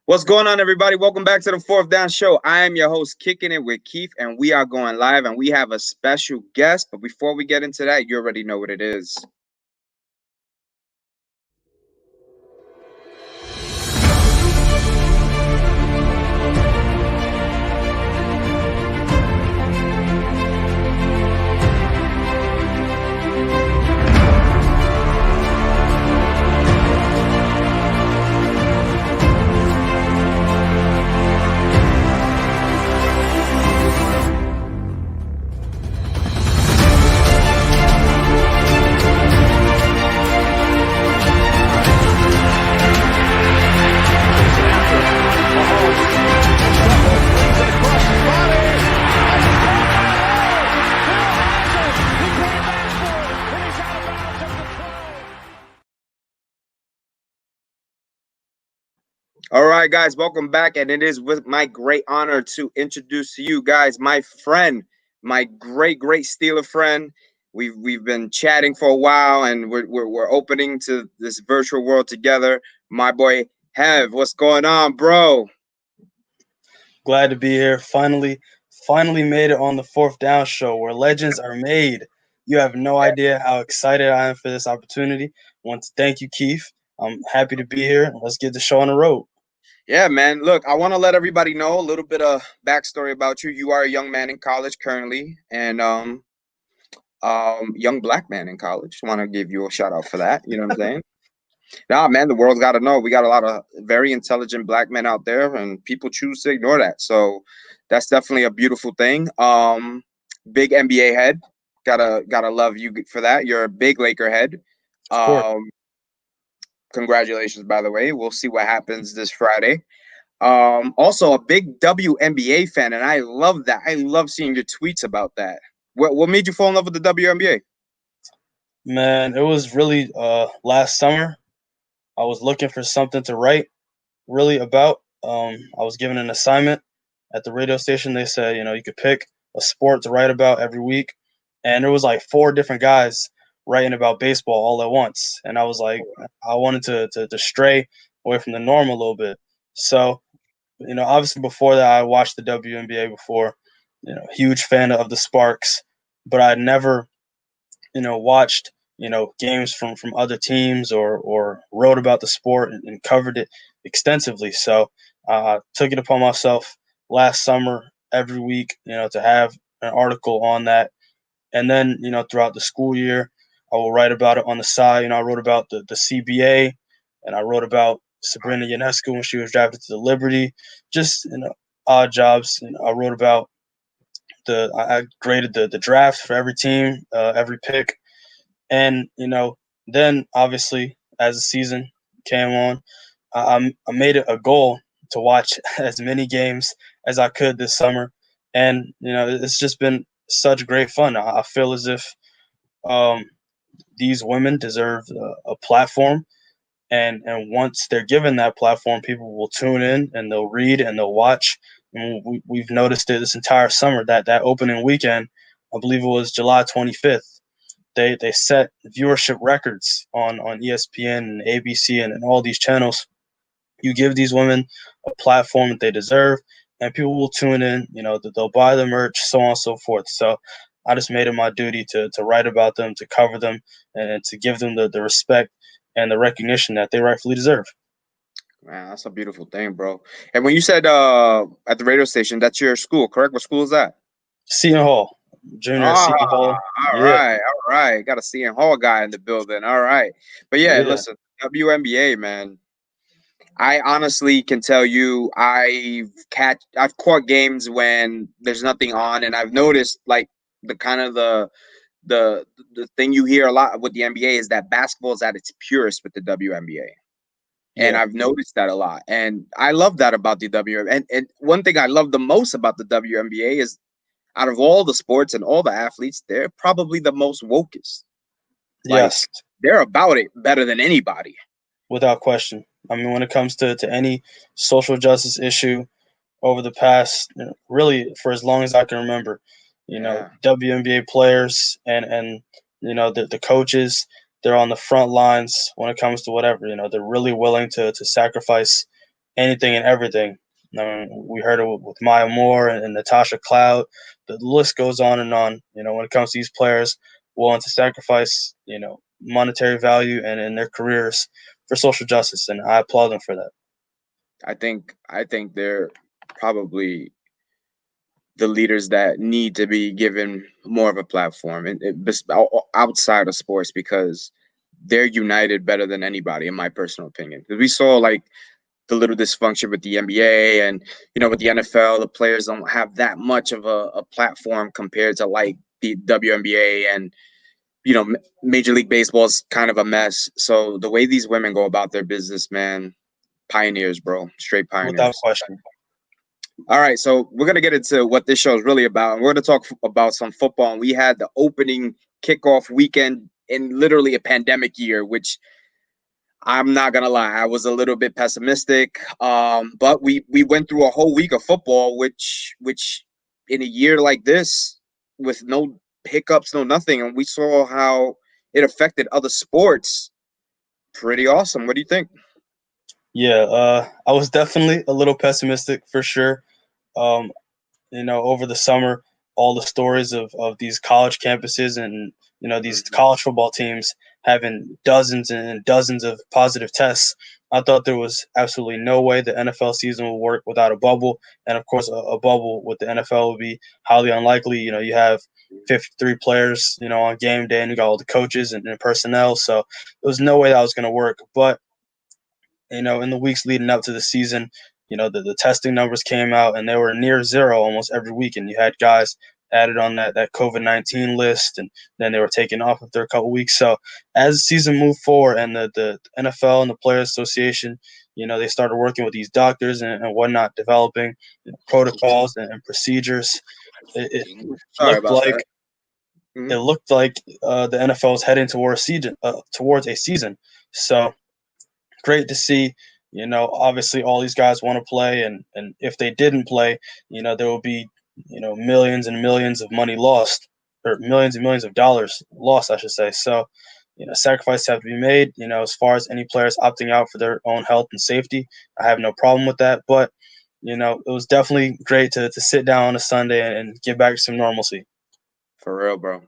What's going on, everybody? Welcome back to the Fourth Down Show. I am your host, Kicking It with Keith, and we are going live, and we have a special guest. But before we get into that, you already know what it is. All right, guys, welcome back. And it is with my great honor to introduce to you guys my friend, my great Steeler friend. We've been chatting for a while, and we're opening to this virtual world together. My boy Hev, what's going on, bro? Glad to be here. Finally made it on the Fourth Down Show where legends are made. You have no idea how excited I am for this opportunity. I want to thank you, Keith. I'm happy to be here. Let's get the show on the road. Yeah, man. Look, I want to let everybody know a little bit of backstory about you. You are a young man in college currently, and young black man in college. Want to give you a shout out for that. You know what I'm saying? Nah, man, the world's got to know. We got a lot of very intelligent black men out there, and people choose to ignore that. So that's definitely a beautiful thing. Big NBA head. Gotta love you for that. You're a big Laker head. Of course. Um, Congratulations, by the way. We'll see what happens this Friday. Also a big WNBA fan, and I love that. I love seeing your tweets about that. What made you fall in love with the WNBA? Man, it was really last summer. I was looking for something to write really about. I was given an assignment at the radio station. They said, you could pick a sport to write about every week. And there was like four different guys writing about baseball all at once. And I was like, I wanted to stray away from the norm a little bit. So, obviously before that, I watched the WNBA before, huge fan of the Sparks, but I never, watched, games from other teams or wrote about the sport and covered it extensively. So I took it upon myself last summer every week, to have an article on that. And then, throughout the school year, I will write about it on the side. I wrote about the CBA, and I wrote about Sabrina Ionescu when she was drafted to the Liberty, just, odd jobs. I wrote about I graded the draft for every team, every pick. And, then obviously as the season came on, I made it a goal to watch as many games as I could this summer. And, it's just been such great fun. I feel as if um, these women deserve a platform. And once they're given that platform, people will tune in and they'll read and they'll watch. And we've noticed it this entire summer, that opening weekend, I believe it was July 25th. They set viewership records on ESPN and ABC and all these channels. You give these women a platform that they deserve, and people will tune in. They'll buy the merch, so on and so forth. So I just made it my duty to write about them, to cover them, and to give them the respect and the recognition that they rightfully deserve. Man, that's a beautiful thing, bro. And when you said at the radio station, that's your school, correct? What school is that? Seton Hall, junior at Ah, Seton Hall. Yeah, all right. Got a CN Hall guy in the building. All right. But yeah, yeah, listen, WNBA, man. I honestly can tell you I've caught games when there's nothing on, and I've noticed like the kind of the the thing you hear a lot with the NBA is that basketball is at its purest with the WNBA. And yeah. I've noticed that a lot. And I love that about the WNBA. And one thing I love the most about the WNBA is out of all the sports and all the athletes, they're probably the most wokest. Like Yes, they're about it better than anybody. without question. I mean, when it comes to any social justice issue over the past, really for as long as I can remember, Yeah. WNBA players and the coaches, they're on the front lines when it comes to whatever. They're really willing to sacrifice anything and everything. I mean, we heard it with Maya Moore and Natasha Cloud. The list goes on and on. When it comes to these players willing to sacrifice, monetary value and their careers for social justice, and I applaud them for that. I think they're probably the leaders that need to be given more of a platform and outside of sports because they're united better than anybody, in my personal opinion. Because we saw like the little dysfunction with the NBA and with the NFL, the players don't have that much of a platform compared to like the WNBA and Major League Baseball is kind of a mess. So the way these women go about their business, man, pioneers, bro, straight Without pioneers. question. All right, so we're gonna get into what this show is really about, and we're gonna talk about some football. And we had the opening kickoff weekend in literally a pandemic year, which I'm not gonna lie, I was a little bit pessimistic. But we went through a whole week of football, which in a year like this, with no hiccups, no nothing, and we saw how it affected other sports. Pretty awesome. What do you think? Yeah, I was definitely a little pessimistic for sure. Um, over the summer, all the stories of these college campuses and these college football teams having dozens and dozens of positive tests. I thought there was absolutely no way the NFL season would work without a bubble, and of course, a bubble with the NFL would be highly unlikely. You have 53 players, on game day, and you got all the coaches and personnel, so there was no way that was going to work. But in the weeks leading up to the season, the testing numbers came out and they were near zero almost every week. And you had guys added on that COVID-19 list, and then they were taken off after a couple weeks. So as the season moved forward and the NFL and the Players Association, they started working with these doctors and whatnot, developing protocols and procedures. It Sorry looked about like that. it Mhm. looked like the NFL was heading towards a season. So great to see. Obviously all these guys want to play, and if they didn't play, there will be millions and millions of money lost, or millions and millions of dollars lost, I should say. So, sacrifices have to be made. As far as any players opting out for their own health and safety, I have no problem with that. But it was definitely great to sit down on a Sunday and get back to some normalcy. For real, bro.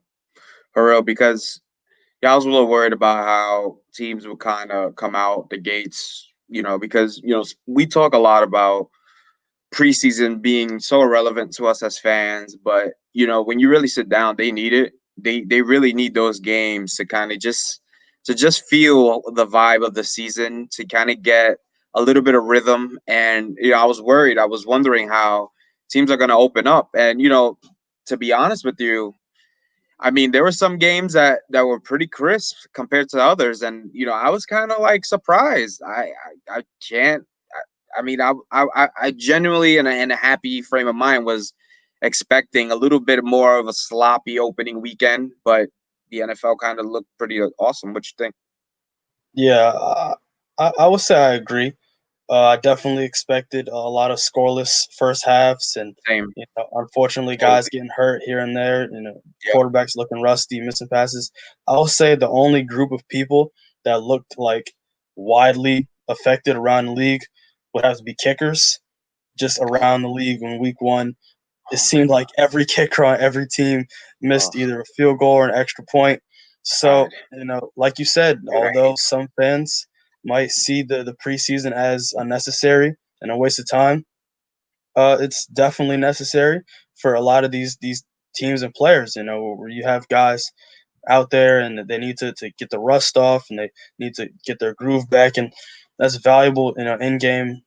For real, because yeah, I was a little worried about how teams would kind of come out the gates, because we talk a lot about preseason being so relevant to us as fans, but when you really sit down, they need it. They really need those games to kind of just feel the vibe of the season, to kind of get a little bit of rhythm. And I was worried. I was wondering how teams are going to open up. And to be honest with you, I mean, there were some games that were pretty crisp compared to others, and I was kind of like surprised. I can't. I mean, I genuinely in a happy frame of mind was expecting a little bit more of a sloppy opening weekend, but the NFL kind of looked pretty awesome. What you think? Yeah, I would say I agree. I definitely expected a lot of scoreless first halves, and Same. unfortunately, guys Totally. getting hurt here and there. Yep. Quarterbacks looking rusty, missing passes. I will say the only group of people that looked like widely affected around the league would have to be kickers. Just around the league in week one, it Oh my seemed like every kicker on every team God. missed either a field goal or an extra point. God. So, like you said, Dude, I although hate some fans might see the preseason as unnecessary and a waste of time, it's definitely necessary for a lot of these teams and players. Where you have guys out there and they need to get the rust off and they need to get their groove back, and that's valuable in-game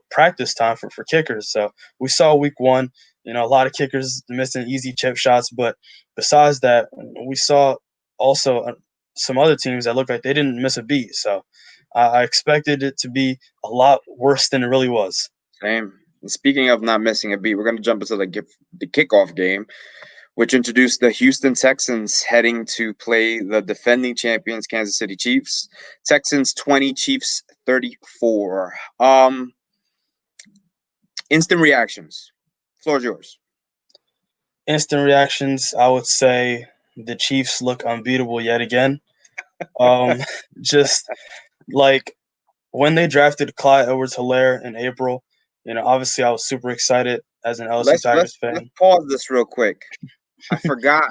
practice time for kickers. So we saw week one, a lot of kickers missing easy chip shots, but besides that, we saw also some other teams that looked like they didn't miss a beat. So I expected it to be a lot worse than it really was. same. And speaking of not missing a beat, we're gonna jump into the kickoff game, which introduced the Houston Texans heading to play the defending champions Kansas City Chiefs. Texans 20, Chiefs 34. Instant reactions. Floor is yours. Instant reactions, I would say the Chiefs look unbeatable yet again. Um, just like when they drafted Clyde Edwards-Helaire in April, obviously I was super excited as an LSU Let's Tigers fan. pause this real quick. I forgot,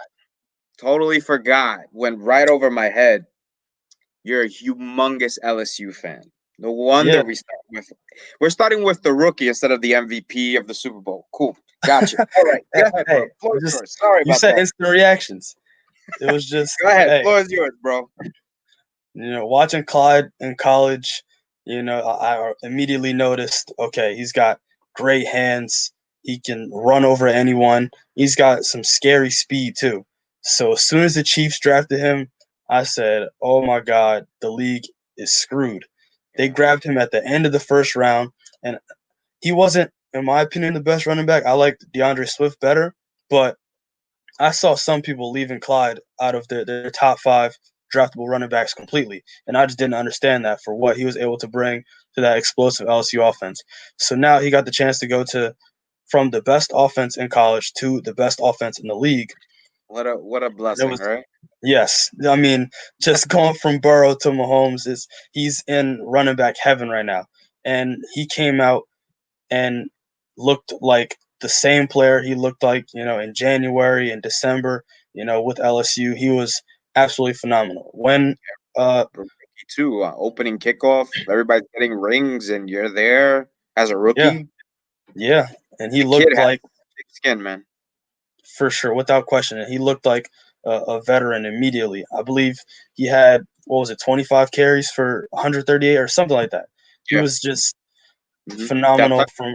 totally forgot. Went right over my head. You're a humongous LSU fan. No wonder Yeah, we're starting with the rookie instead of the MVP of the Super Bowl. Cool. Gotcha. All right. Go ahead, hey, bro. Floor is just yours. Sorry you about said that. instant reactions. It was just, Go ahead. hey, Floor is yours, bro. watching Clyde in college, I immediately noticed, okay, he's got great hands. He can run over anyone. He's got some scary speed too. So as soon as the Chiefs drafted him, I said, "Oh my God, the league is screwed." They grabbed him at the end of the first round, and he wasn't, in my opinion, the best running back. I liked DeAndre Swift better, but I saw some people leaving Clyde out of their top 5 draftable running backs completely, and I just didn't understand that for what he was able to bring to that explosive LSU offense. So now he got the chance to go to from the best offense in college to the best offense in the league. What a And it blessing, was, right? yes, I mean, just going from Burrow to Mahomes he's in running back heaven right now, and he came out and looked like the same player he looked like, in January and December, with LSU. He was absolutely phenomenal. When Rookie too. Opening kickoff. Everybody's getting rings, and you're there as a yeah, rookie. yeah, and he The kid looked has like, thick skin, man. for sure, without question, and he looked like a veteran immediately. I believe he had, what was it, 25 carries for 138 or something like that. He Yeah. was just That phenomenal touch, from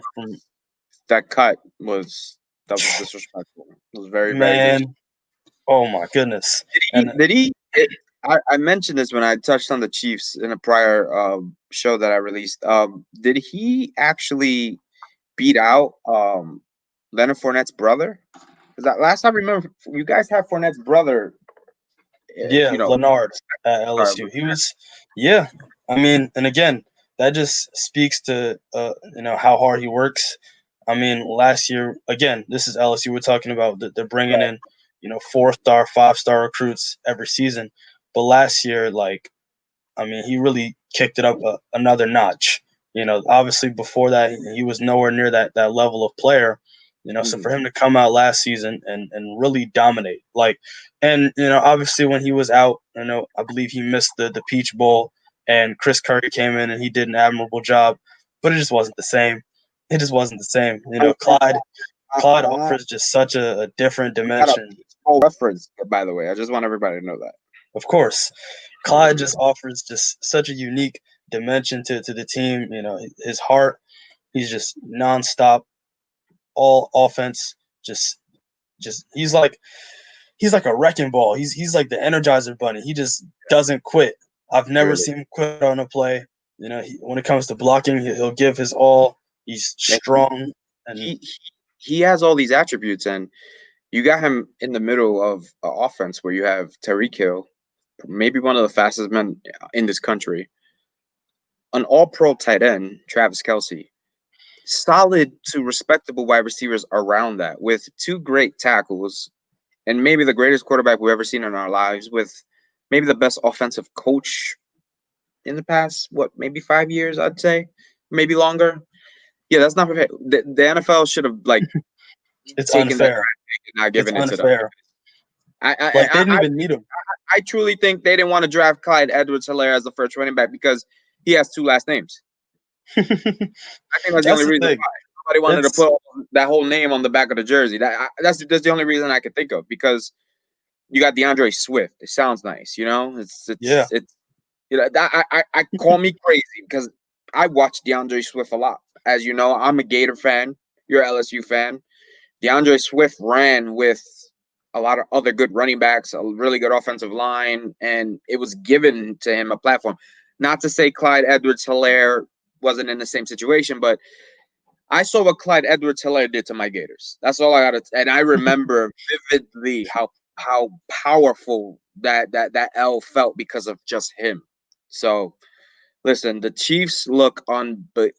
that cut was disrespectful. It was very, very disrespectful. man. Oh my goodness. Did he? And Did he? I mentioned this when I touched on the Chiefs in a prior show that I released. Did he actually beat out Leonard Fournette's brother? Because that last time I remember, you guys had Fournette's brother. yeah, You know, Leonard at LSU. He was, yeah. I mean, and again, that just speaks to how hard he works. I mean, last year, again, this is LSU. We're talking about that they're bringing in, 4-star, 5-star recruits every season. But last year, like, I mean, he really kicked it up another notch. Obviously before that, he was nowhere near that level of player. So mhm. for him to come out last season and really dominate, like, and obviously when he was out, I believe he missed the Peach Bowl, and Chris Curry came in and he did an admirable job, but it just wasn't the same. It just wasn't the same. Clyde offers just such a different We got a dimension. small reference, by the way. I just want everybody to know that. Of course, Clyde just offers just such a unique dimension to the team. His heart, he's just nonstop, all offense. Just he's like a wrecking ball. He's like the Energizer Bunny. He just doesn't quit. I've never Really. seen him quit on a play. When it comes to blocking, he'll give his all. He's And strong, and he he has all these attributes, and you got him in the middle of an offense where you have Tyreek Hill, maybe one of the fastest men in this country, an all-pro tight end, Travis Kelsey, solid to respectable wide receivers around that, with 2 great tackles, and maybe the greatest quarterback we've ever seen in our lives, with maybe the best offensive coach in the past, maybe 5 years, I'd say, maybe longer. Yeah, that's not perfect. The NFL should have it's taken that unfair. draft pick and not It's given it to them. unfair. I I, Like, they I, didn't I even need him. I truly think they didn't want to draft Clyde Edwards-Helaire as the first running back because he has 2 last names. I think that's the That's only the reason thing. why nobody wanted to That's put that whole name on the back of the jersey. That's the only reason I could think of, because you got DeAndre Swift. It sounds nice, you know. Yeah. It's I call me crazy because I watch DeAndre Swift a lot. As you know, I'm a Gator fan. You're an LSU fan. DeAndre Swift ran with a lot of other good running backs, a really good offensive line, and it was given to him a platform. Not to say Clyde Edwards-Helaire wasn't in the same situation, but I saw what Clyde Edwards-Helaire did to my Gators. That's all I got to. And I remember vividly how powerful that L felt because of just him. So listen, the Chiefs look on. But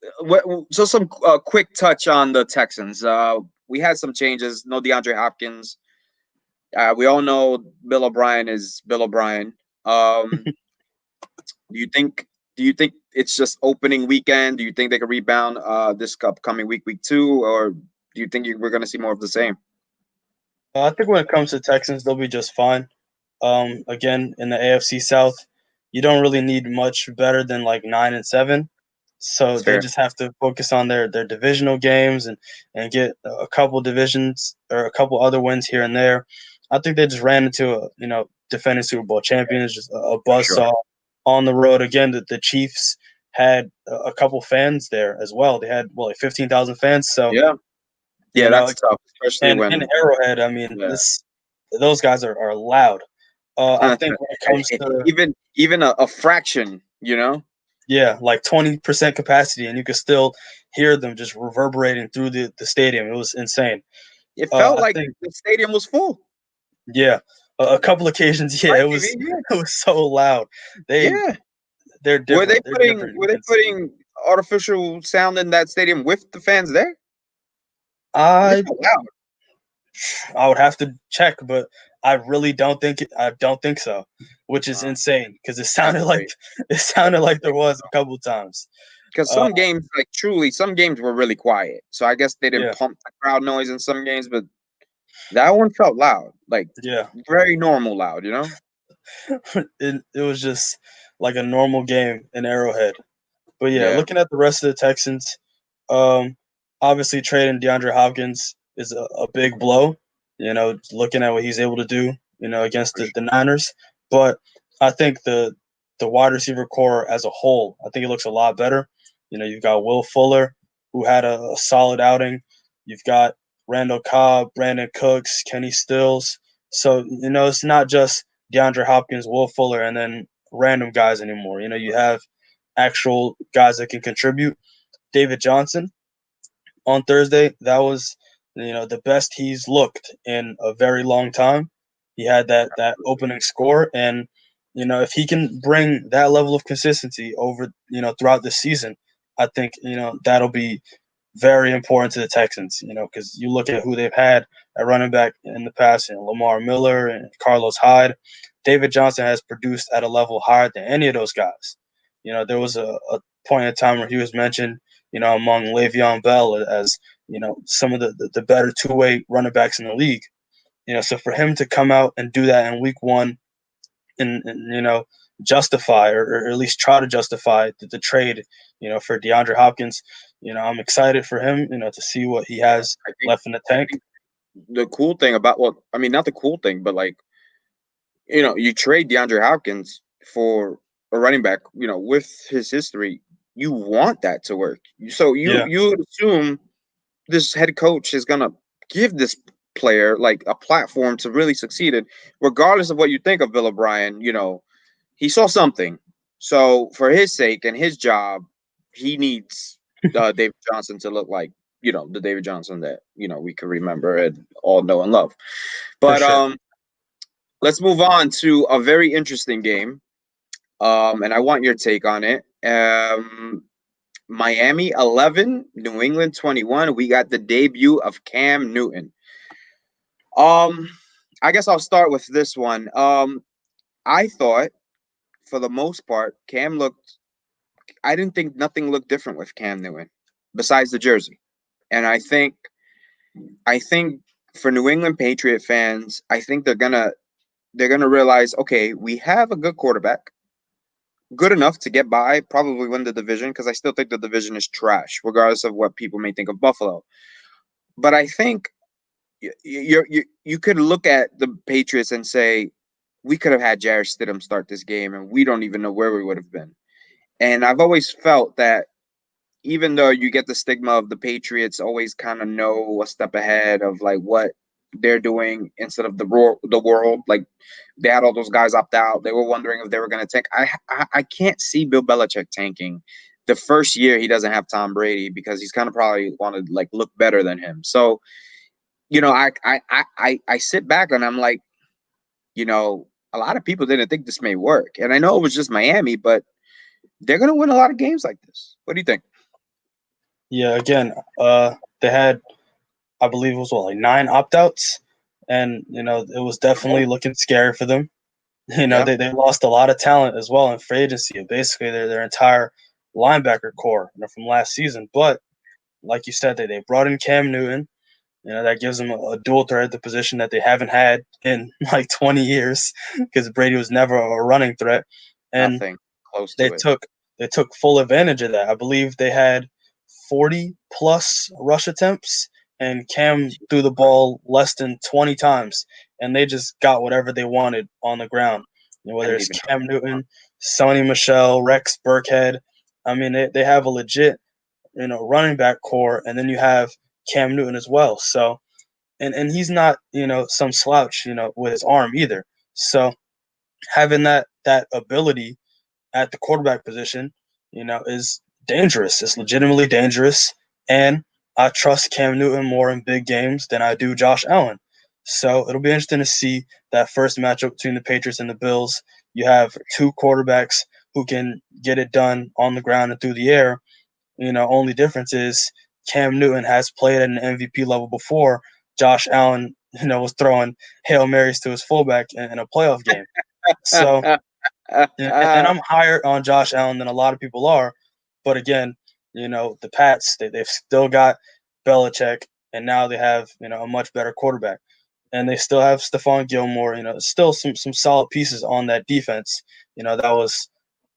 so some quick touch on the Texans. We had some changes. No DeAndre Hopkins. We all know Bill O'Brien is Bill O'Brien. Do you think Do you think it's just opening weekend? Do you think they can rebound this upcoming week 2, or do you think we're going to see more of the same? I think when it comes to Texans, they'll be just fine. Again, in the AFC South, you don't really need much better than like 9-7. So It's they fair. just have to focus on their divisional games and get a couple divisions or a couple other wins here and there. I think they just ran into a defending Super Bowl champions, just a For sure. buzzsaw on the road. Again, the Chiefs had a couple fans there as well. They had like 15,000 fans. So Yeah. you Yeah, know, that's tough, especially and in when Arrowhead, I mean, yeah. those guys are loud. I think when it comes to even a fraction, you know, yeah, like 20% capacity, and you could still hear them just reverberating through the stadium. It was insane. it felt I like think the stadium was full. yeah, a couple occasions, yeah, My it TV, was yeah. it was so loud. They Yeah. they're different. They're different. Were You they can see. putting artificial sound in that stadium with the fans there? 'Cause it I felt loud. I would have to check, but I don't think so, which is Wow, insane because it that's sounded like crazy. it That's sounded like there crazy. was a couple times. Because Uh, some games, like truly, some games were really quiet. So I guess they didn't yeah, pump the crowd noise in some games, but that one felt loud, like yeah. very normal loud, you know? It was just like a normal game in Arrowhead. But yeah, Yeah, looking at the rest of the Texans, um, obviously trading DeAndre Hopkins is a big blow. Looking at what he's able to do, against for the sure. Niners. But I think the wide receiver core as a whole, I think it looks a lot better. You've got Will Fuller, who had a solid outing. You've got Randall Cobb, Brandon Cooks, Kenny Stills. So, it's not just DeAndre Hopkins, Will Fuller, and then random guys anymore. You have actual guys that can contribute. David Johnson on Thursday, that was the best he's looked in a very long time. He had that opening score, and if he can bring that level of consistency over throughout the season, I think that'll be very important to the Texans. Because you look at who they've had at running back in the past, Lamar Miller and Carlos Hyde. David Johnson has produced at a level higher than any of those guys. There was a point in time where he was mentioned, among Le'Veon Bell as, some of the better two-way running backs in the league. So for him to come out and do that in week one and justify or at least try to justify the trade, for DeAndre Hopkins, I'm excited for him, to see what he Yeah, has left in the I tank. think the cool thing about well, I mean, not the cool thing, but like you trade DeAndre Hopkins for a running back, with his history, you want that to work. So Yeah. you would assume this head coach is gonna give this player like a platform to really succeed in, regardless of what you think of Bill O'Brien. He saw something. So for his sake and his job, he needs David Johnson to look like the David Johnson that we can remember and all know and love. For But sure. let's move on to a very interesting game. And I want your take on it. Miami 11, New England 21. We got the debut of Cam Newton. Um, I guess I'll start with this one. I thought for the most part, Cam looked. I didn't think nothing looked different with Cam Newton, besides the jersey. And I think for New England Patriot fans, I think they're gonna realize, okay, we have a good quarterback, good enough to get by, probably win the division, because I still think the division is trash, regardless of what people may think of Buffalo. But I think you could look at the Patriots and say we could have had Jarrett Stidham start this game, and we don't even know where we would have been. And I've always felt that even though you get the stigma of the Patriots always kind of know a step ahead of like what they're doing instead of the world, like they had all those guys opt out. They were wondering if they were going to tank. I can't see Bill Belichick tanking the first year he doesn't have Tom Brady because he's kind of probably want to like look better than him. So I sit back and I'm like, a lot of people didn't think this may work, and I know it was just Miami, but they're going to win a lot of games like this. What do you think? Yeah. Again, they had, I believe it was like 9 opt outs, and it was definitely looking scary for them. Yeah, They lost a lot of talent as well in free agency. Basically, their entire linebacker core, from last season. But like you said, they brought in Cam Newton. That gives them a dual threat at the position that they haven't had in like 20 years because Brady was never a running threat. And nothing close they to it. took they took full advantage of that. I believe they had 40 plus rush attempts, and Cam threw the ball less than 20 times, and they just got whatever they wanted on the ground. I Whether didn't it's even Cam Newton, Sony Michel, Rex Burkhead, I mean they have a legit running back core, and then you have Cam Newton as well. So and he's not some slouch with his arm either. So having that ability at the quarterback position, is dangerous. It's legitimately dangerous. And I trust Cam Newton more in big games than I do Josh Allen. So it'll be interesting to see that first matchup between the Patriots and the Bills. You have two quarterbacks who can get it done on the ground and through the air. Only difference is Cam Newton has played at an MVP level before. Josh Allen, was throwing Hail Marys to his fullback in a playoff game. So and I'm higher on Josh Allen than a lot of people are. But again, the Pats, they've still got Belichick, and now they have, a much better quarterback. And they still have Stephon Gilmore, still some solid pieces on that defense, that was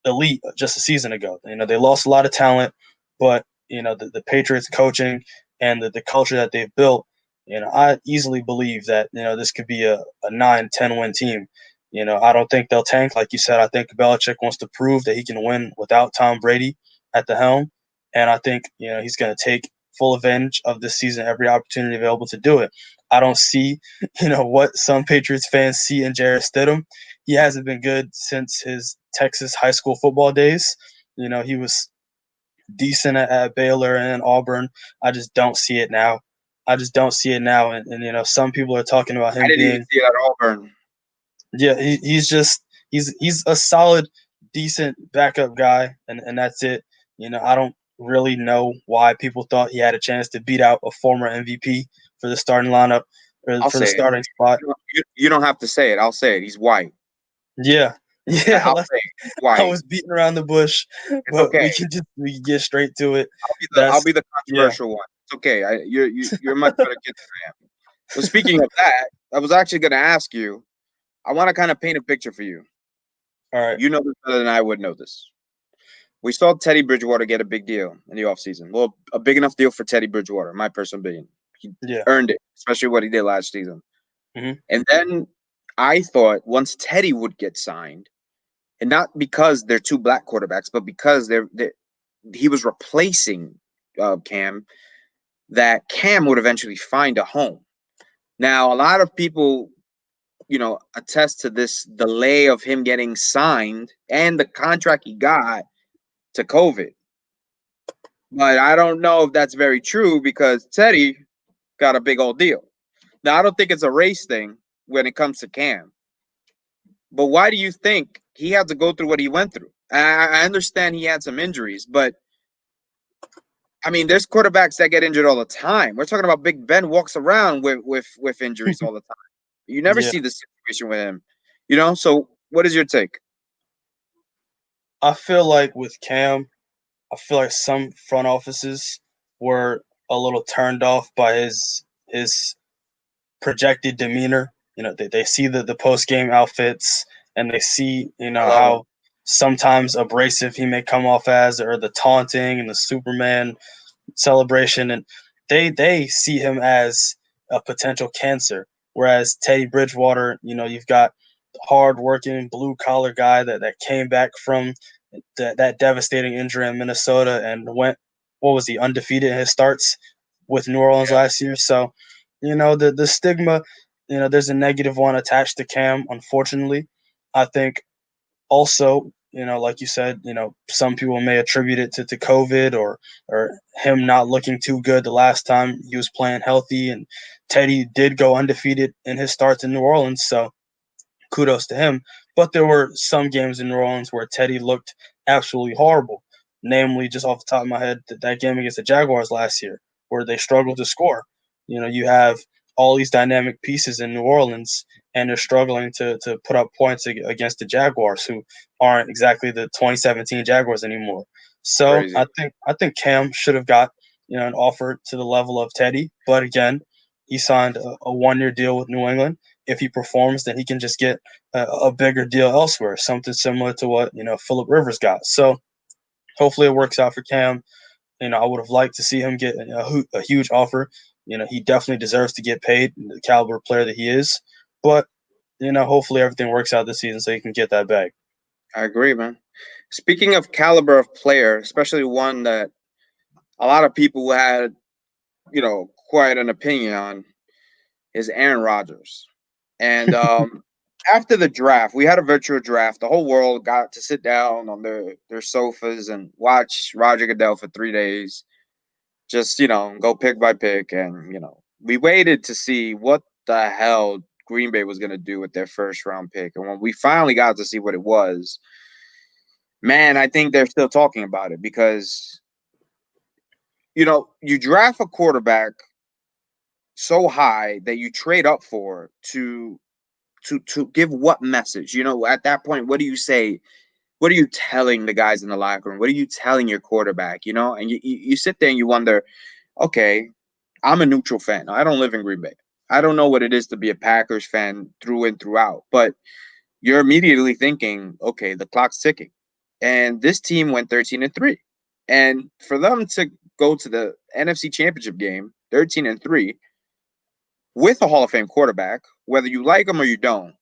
elite just a season ago. They lost a lot of talent, but, the Patriots coaching and the culture that they've built, I easily believe that, this could be a 9-10 win team. I don't think they'll tank. Like you said, I think Belichick wants to prove that he can win without Tom Brady at the helm. And I think, he's going to take full advantage of this season, every opportunity available to do it. I don't see, what some Patriots fans see in Jarrett Stidham. He hasn't been good since his Texas high school football days. He was decent at Baylor and Auburn. I just don't see it now. I just don't see it now. And some people are talking about I him didn't even being, see that at Auburn. yeah, he's a solid, decent backup guy, and that's it. I don't really know why people thought he had a chance to beat out a former MVP for the starting lineup or I'll for the say it. starting spot. You don't have to say it. I'll say it. He's white. Yeah, yeah. I'll say it. He's I white. was beating around the bush, It's but okay. we can get straight to it. I'll That's be the yeah. controversial one. It's okay. You're a much better kid than I am. But speaking of that, I was actually going to ask you. I want to kind of paint a picture for you. All right. You know this better than I would know this. We saw Teddy Bridgewater get a big deal in the offseason. Well, a big enough deal for Teddy Bridgewater, my personal opinion. He Yeah. earned it, especially what he did last season. Hmm. And then I thought once Teddy would get signed, and not because they're two black quarterbacks, but because he was replacing Cam, that Cam would eventually find a home. Now, a lot of people, attest to this delay of him getting signed and the contract he got to COVID. But I don't know if that's very true because Teddy got a big old deal. Now, I don't think it's a race thing when it comes to Cam. But why do you think he had to go through what he went through? I understand he had some injuries, but I mean, there's quarterbacks that get injured all the time. We're talking about Big Ben walks around with injuries all the time. You never Yeah. see the situation with him, So, what is your take? I feel like with Cam, I feel like some front offices were a little turned off by his projected demeanor. They see the post game outfits and they see, I love him. how sometimes abrasive he may come off as, or the taunting and the Superman celebration, and they see him as a potential cancer. Whereas Teddy Bridgewater, you've got hard-working blue-collar guy that came back from that devastating injury in Minnesota and went, what was he, undefeated in his starts with New Orleans Yeah. last year. So, the stigma, there's a negative one attached to Cam, unfortunately. I think also, like you said, some people may attribute it to COVID or him not looking too good the last time he was playing healthy. And Teddy did go undefeated in his starts in New Orleans, so kudos to him. But there were some games in New Orleans where Teddy looked absolutely horrible. Namely, just off the top of my head, that game against the Jaguars last year, where they struggled to score. You have all these dynamic pieces in New Orleans, and they're struggling to put up points against the Jaguars, who aren't exactly the 2017 Jaguars anymore. So Crazy. I think Cam should have got an offer to the level of Teddy, but again, he signed a 1-year deal with New England. If he performs, then he can just get a bigger deal elsewhere, something similar to what Philip Rivers got. So hopefully it works out for Cam. I would have liked to see him get a huge offer. He definitely deserves to get paid, the caliber player that he is. But hopefully everything works out this season so he can get that bag. I agree, man. Speaking of caliber of player, especially one that a lot of people had, quite an opinion on, is Aaron Rodgers. And after the draft, we had a virtual draft. The whole world got to sit down on their sofas and watch Roger Goodell for 3 days. Just, go pick by pick. And, we waited to see what the hell Green Bay was going to do with their first round pick. And when we finally got to see what it was, man, I think they're still talking about it because, you draft a quarterback so high that you trade up for to give what message? At that point, what do you say? What are you telling the guys in the locker room? What are you telling your quarterback? And you sit there and you wonder, okay, I'm a neutral fan. I don't live in Green Bay. I don't know what it is to be a Packers fan through and throughout, but you're immediately thinking, okay, the clock's ticking. And this team went 13-3. And for them to go to the NFC Championship game 13-3 with a Hall of Fame quarterback, whether you like him or you don't,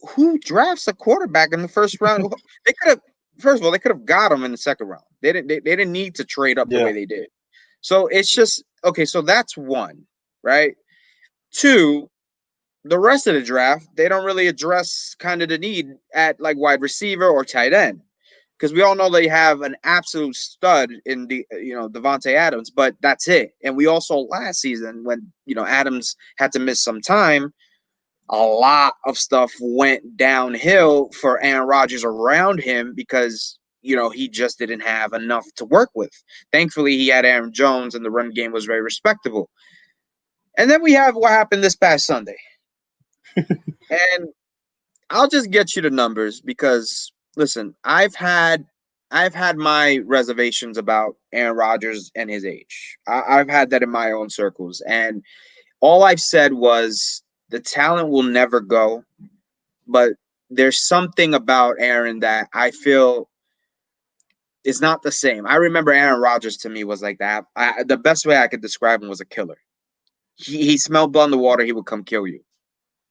who drafts a quarterback in the first round? They could have, first of all, they could have got him in the second round. They didn't need to trade up the Yeah. way they did. So it's just okay. So that's one, right? Two, the rest of the draft, they don't really address kind of the need at like wide receiver or tight end because we all know they have an absolute stud in the Devontae Adams, but that's it. And we also last season when Adams had to miss some time, a lot of stuff went downhill for Aaron Rodgers around him because he just didn't have enough to work with. Thankfully, he had Aaron Jones, and the run game was very respectable. And then we have what happened this past Sunday. And I'll just get you the numbers because listen, I've had my reservations about Aaron Rodgers and his age. I've had that in my own circles, and all I've said was the talent will never go, but there's something about Aaron that I feel is not the same. I remember Aaron Rodgers to me was like that. The best way I could describe him was a killer. He smelled blood in the water. He would come kill you.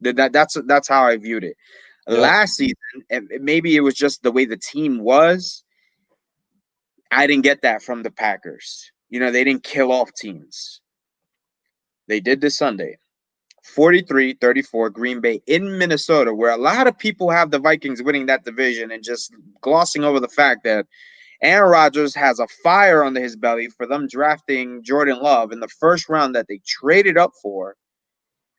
That's how I viewed it. Yep. Last season, and maybe it was just the way the team was. I didn't get that from the Packers. They didn't kill off teams. They did this Sunday. 43-34 Green Bay in Minnesota, where a lot of people have the Vikings winning that division and just glossing over the fact that Aaron Rodgers has a fire under his belly for them drafting Jordan Love in the first round that they traded up for.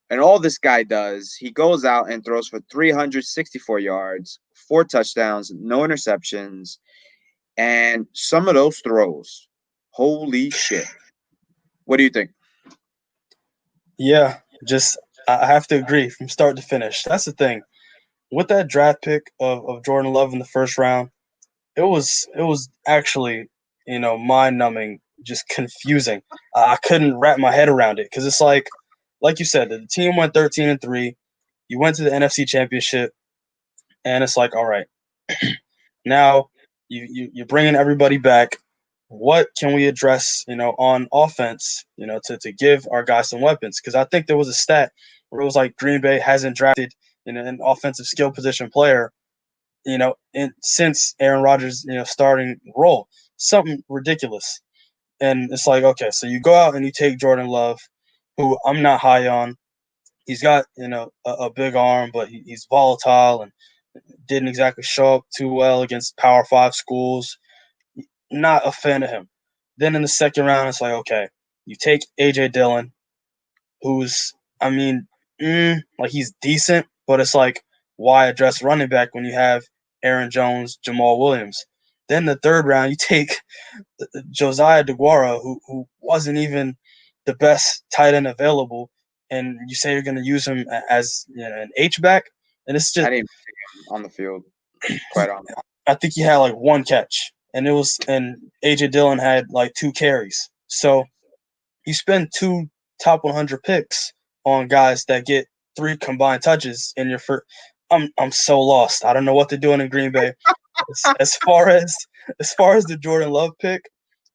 And all this guy does, he goes out and throws for 364 yards, 4 touchdowns, no interceptions. And some of those throws, holy shit. What do you think? Yeah. Just I have to agree from start to finish. That's the thing. With that draft pick of Jordan Love in the first round, it was actually mind numbing, just confusing. I couldn't wrap my head around it because it's like you said, the team went 13-3. You went to the NFC Championship, and it's like, all right, now you're bringing everybody back. What can we address, on offense, to give our guys some weapons? Because I think there was a stat where it was like Green Bay hasn't drafted an offensive skill position player since Aaron Rodgers, starting role, something ridiculous. And it's like, okay, so you go out and you take Jordan Love, who I'm not high on. He's got, a big arm, but he's volatile and didn't exactly show up too well against Power 5 schools. Not a fan of him. Then in the second round, it's like, okay, you take A.J. Dillon, who's, I mean, like he's decent, but it's like, why address running back when you have Aaron Jones, Jamal Williams? Then the third round, you take Josiah DeGuara, who wasn't even the best tight end available, and you say you're going to use him as an H back, and it's I just didn't see him on the field, quite honest. I think he had like one catch, and AJ Dillon had like 2 carries. So you spend 2 top 100 picks on guys that get 3 combined touches in your first. I'm so lost. I don't know what they're doing in Green Bay. As far as the Jordan Love pick,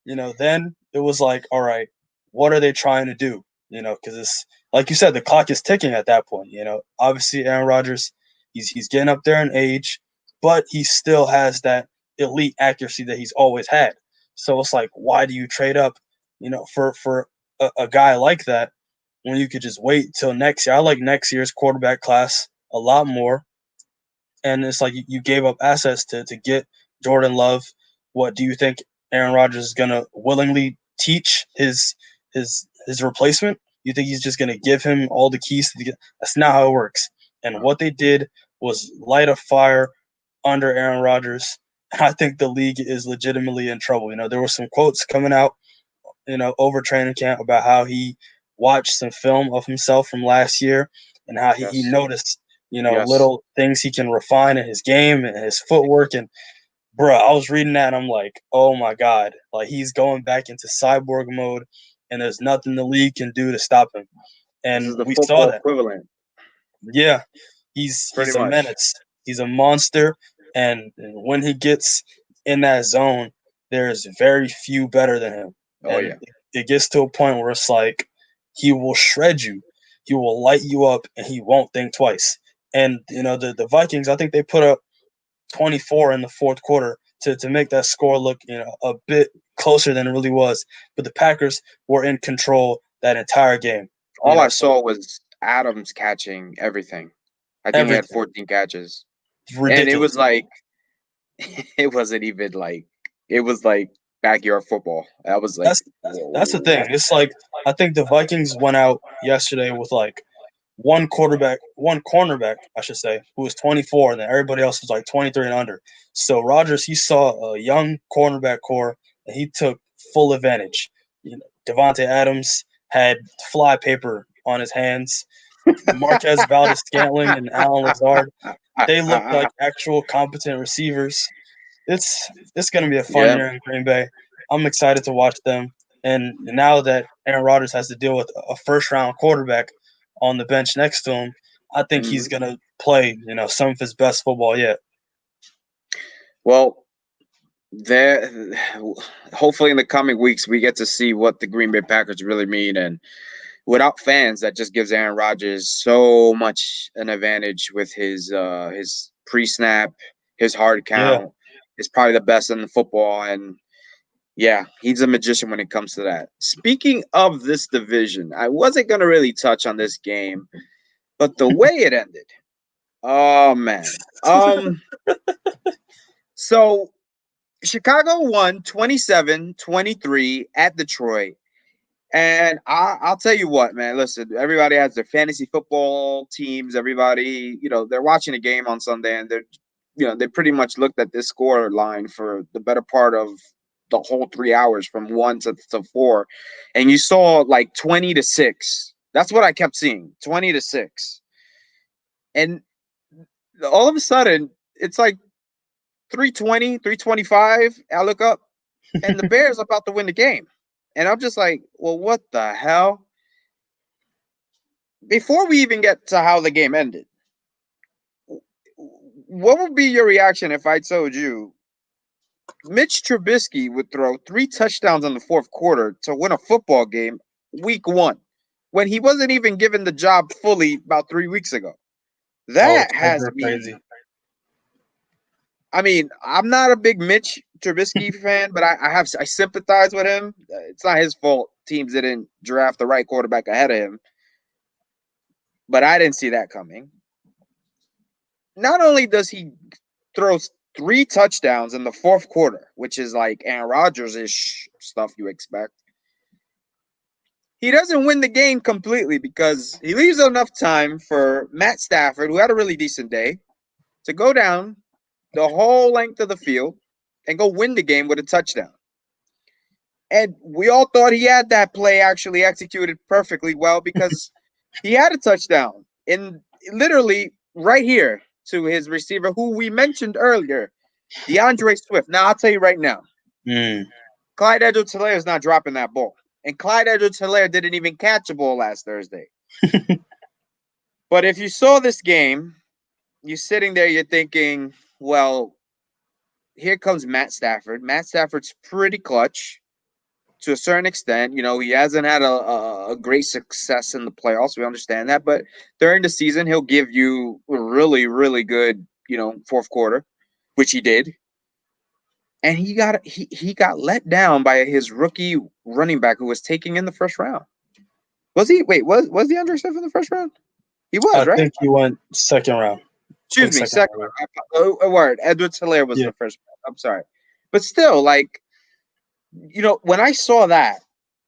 then it was like, all right, what are they trying to do? Because it's like you said, the clock is ticking at that point. Obviously Aaron Rodgers, he's getting up there in age, but he still has that elite accuracy that he's always had. So it's like, why do you trade up, for a guy like that when you could just wait till next year? I like next year's quarterback class a lot more, and it's like you gave up assets to get Jordan Love. What do you think Aaron Rodgers is gonna willingly teach his replacement? You think he's just gonna give him all the keys to get? That's not how it works. And what they did was light a fire under Aaron Rodgers. I think the league is legitimately in trouble. There were some quotes coming out, over training camp about how he watched some film of himself from last year and how he Yes. noticed, Yes. little things he can refine in his game and his footwork. And bro, I was reading that and I'm like, oh my God, like he's going back into cyborg mode and there's nothing the league can do to stop him. This And is the we saw football that. equivalent, Yeah. He's pretty he's a much. menace. He's a monster. And when he gets in that zone, there's very few better than him. Oh And yeah. it gets to a point where it's like he will shred you. He will light you up and he won't think twice. And the Vikings, I think they put up 24 in the fourth quarter to make that score look, a bit closer than it really was. But the Packers were in control that entire game. All I So saw was Adams catching everything. I think he had everything 14 catches. And it ridiculous. was like it wasn't even like it was like backyard football. I was like, That's that's the thing. what? It's like I think the Vikings went out yesterday with like one cornerback, I should say, who was 24, and then everybody else was like 23 and under. So Rodgers, he saw a young cornerback core, and he took full advantage. Devontae Adams had fly paper on his hands. Marquez Valdez-Scantling and Alan Lazard, they looked like actual competent receivers. It's going to be a fun Yeah. year in Green Bay. I'm excited to watch them. And now that Aaron Rodgers has to deal with a first round quarterback on the bench next to him, I think he's Mhm. going to play, some of his best football yet. Well, there hopefully in the coming weeks we get to see what the Green Bay Packers really mean, and without fans that just gives Aaron Rodgers so much an advantage with his pre-snap, his hard Yeah. count. Is probably the best in the football, and yeah, he's a magician when it comes to that. Speaking of this division, I wasn't going to really touch on this game, but the way it ended. Oh man. So Chicago won 27-23 at Detroit. And I'll tell you what, man. Listen, everybody has their fantasy football teams. Everybody, they're watching a game on Sunday, and they pretty much looked at this score line for the better part of the whole 3 hours from 1 to 4, and you saw like 20-6. That's what I kept seeing, 20-6, and all of a sudden it's like 320, 325. I look up, and the Bears about to win the game, and I'm just like, well, what the hell? Before we even get to how the game ended, what would be your reaction if I told you Mitch Trubisky would throw 3 touchdowns in the fourth quarter to win a football game week 1 when he wasn't even given the job fully about 3 weeks ago? Oh, That it's has over me. crazy. I mean, I'm not a big Mitch Trubisky fan, but I sympathize with him. It's not his fault teams didn't draft the right quarterback ahead of him, but I didn't see that coming. Not only does he throw 3 touchdowns in the fourth quarter, which is like Aaron Rodgers ish stuff you expect, he doesn't win the game completely because he leaves enough time for Matt Stafford, who had a really decent day, to go down the whole length of the field and go win the game with a touchdown. And we all thought he had that play actually executed perfectly well because He had a touchdown in literally right here to his receiver, who we mentioned earlier, DeAndre Swift. Now I'll tell you right now, Mm. Clyde Edwards-Helaire is not dropping that ball, and Clyde Edwards-Helaire didn't even catch a ball last Thursday. But if you saw this game, you're sitting there, you're thinking, well, here comes Matt Stafford. Matt Stafford's pretty clutch to a certain extent. You know, he hasn't had a great success in the playoffs. We understand that. But during the season, he'll give you a really, really good, fourth quarter, which he did. And he got let down by his rookie running back who was taking in the first round. Was he? Wait, was DeAndre Swift in the first round? He was, I right? think he went second round. I Excuse think me, second second round. round. A word. Edwards-Helaire was Yeah. the first round. I'm sorry. But still, like, when I saw that,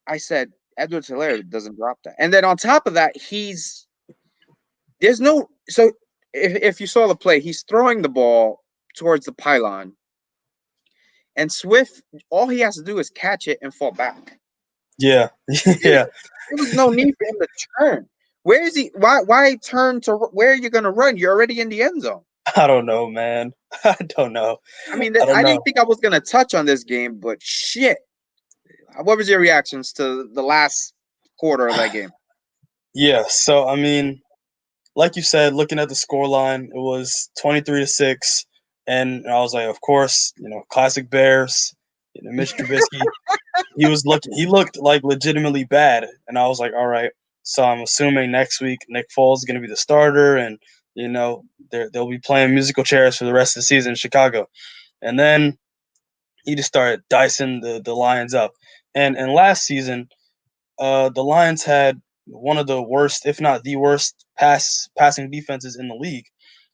I said, Edwards-Helaire doesn't drop that. And then on top of that, there's no, so if you saw the play, he's throwing the ball towards the pylon, and Swift, all he has to do is catch it and fall back. Yeah. There Yeah. was no need for him to turn. Where is he? Why turn to where are you going to run? You're already in the end zone. I don't know, man. I don't know. I mean, I don't I know. didn't think I was going to touch on this game, but shit. What was your reactions to the last quarter of that game? Yeah. So I mean, like you said, looking at the score line, it was 23-6, and I was like, of course, classic Bears. Mitch Trubisky, he looked like legitimately bad, and I was like, all right. So I'm assuming next week Nick Foles is going to be the starter, and they'll be playing musical chairs for the rest of the season in Chicago. And then he just started dicing the Lions up. And last season, the Lions had one of the worst, if not the worst, passing defenses in the league.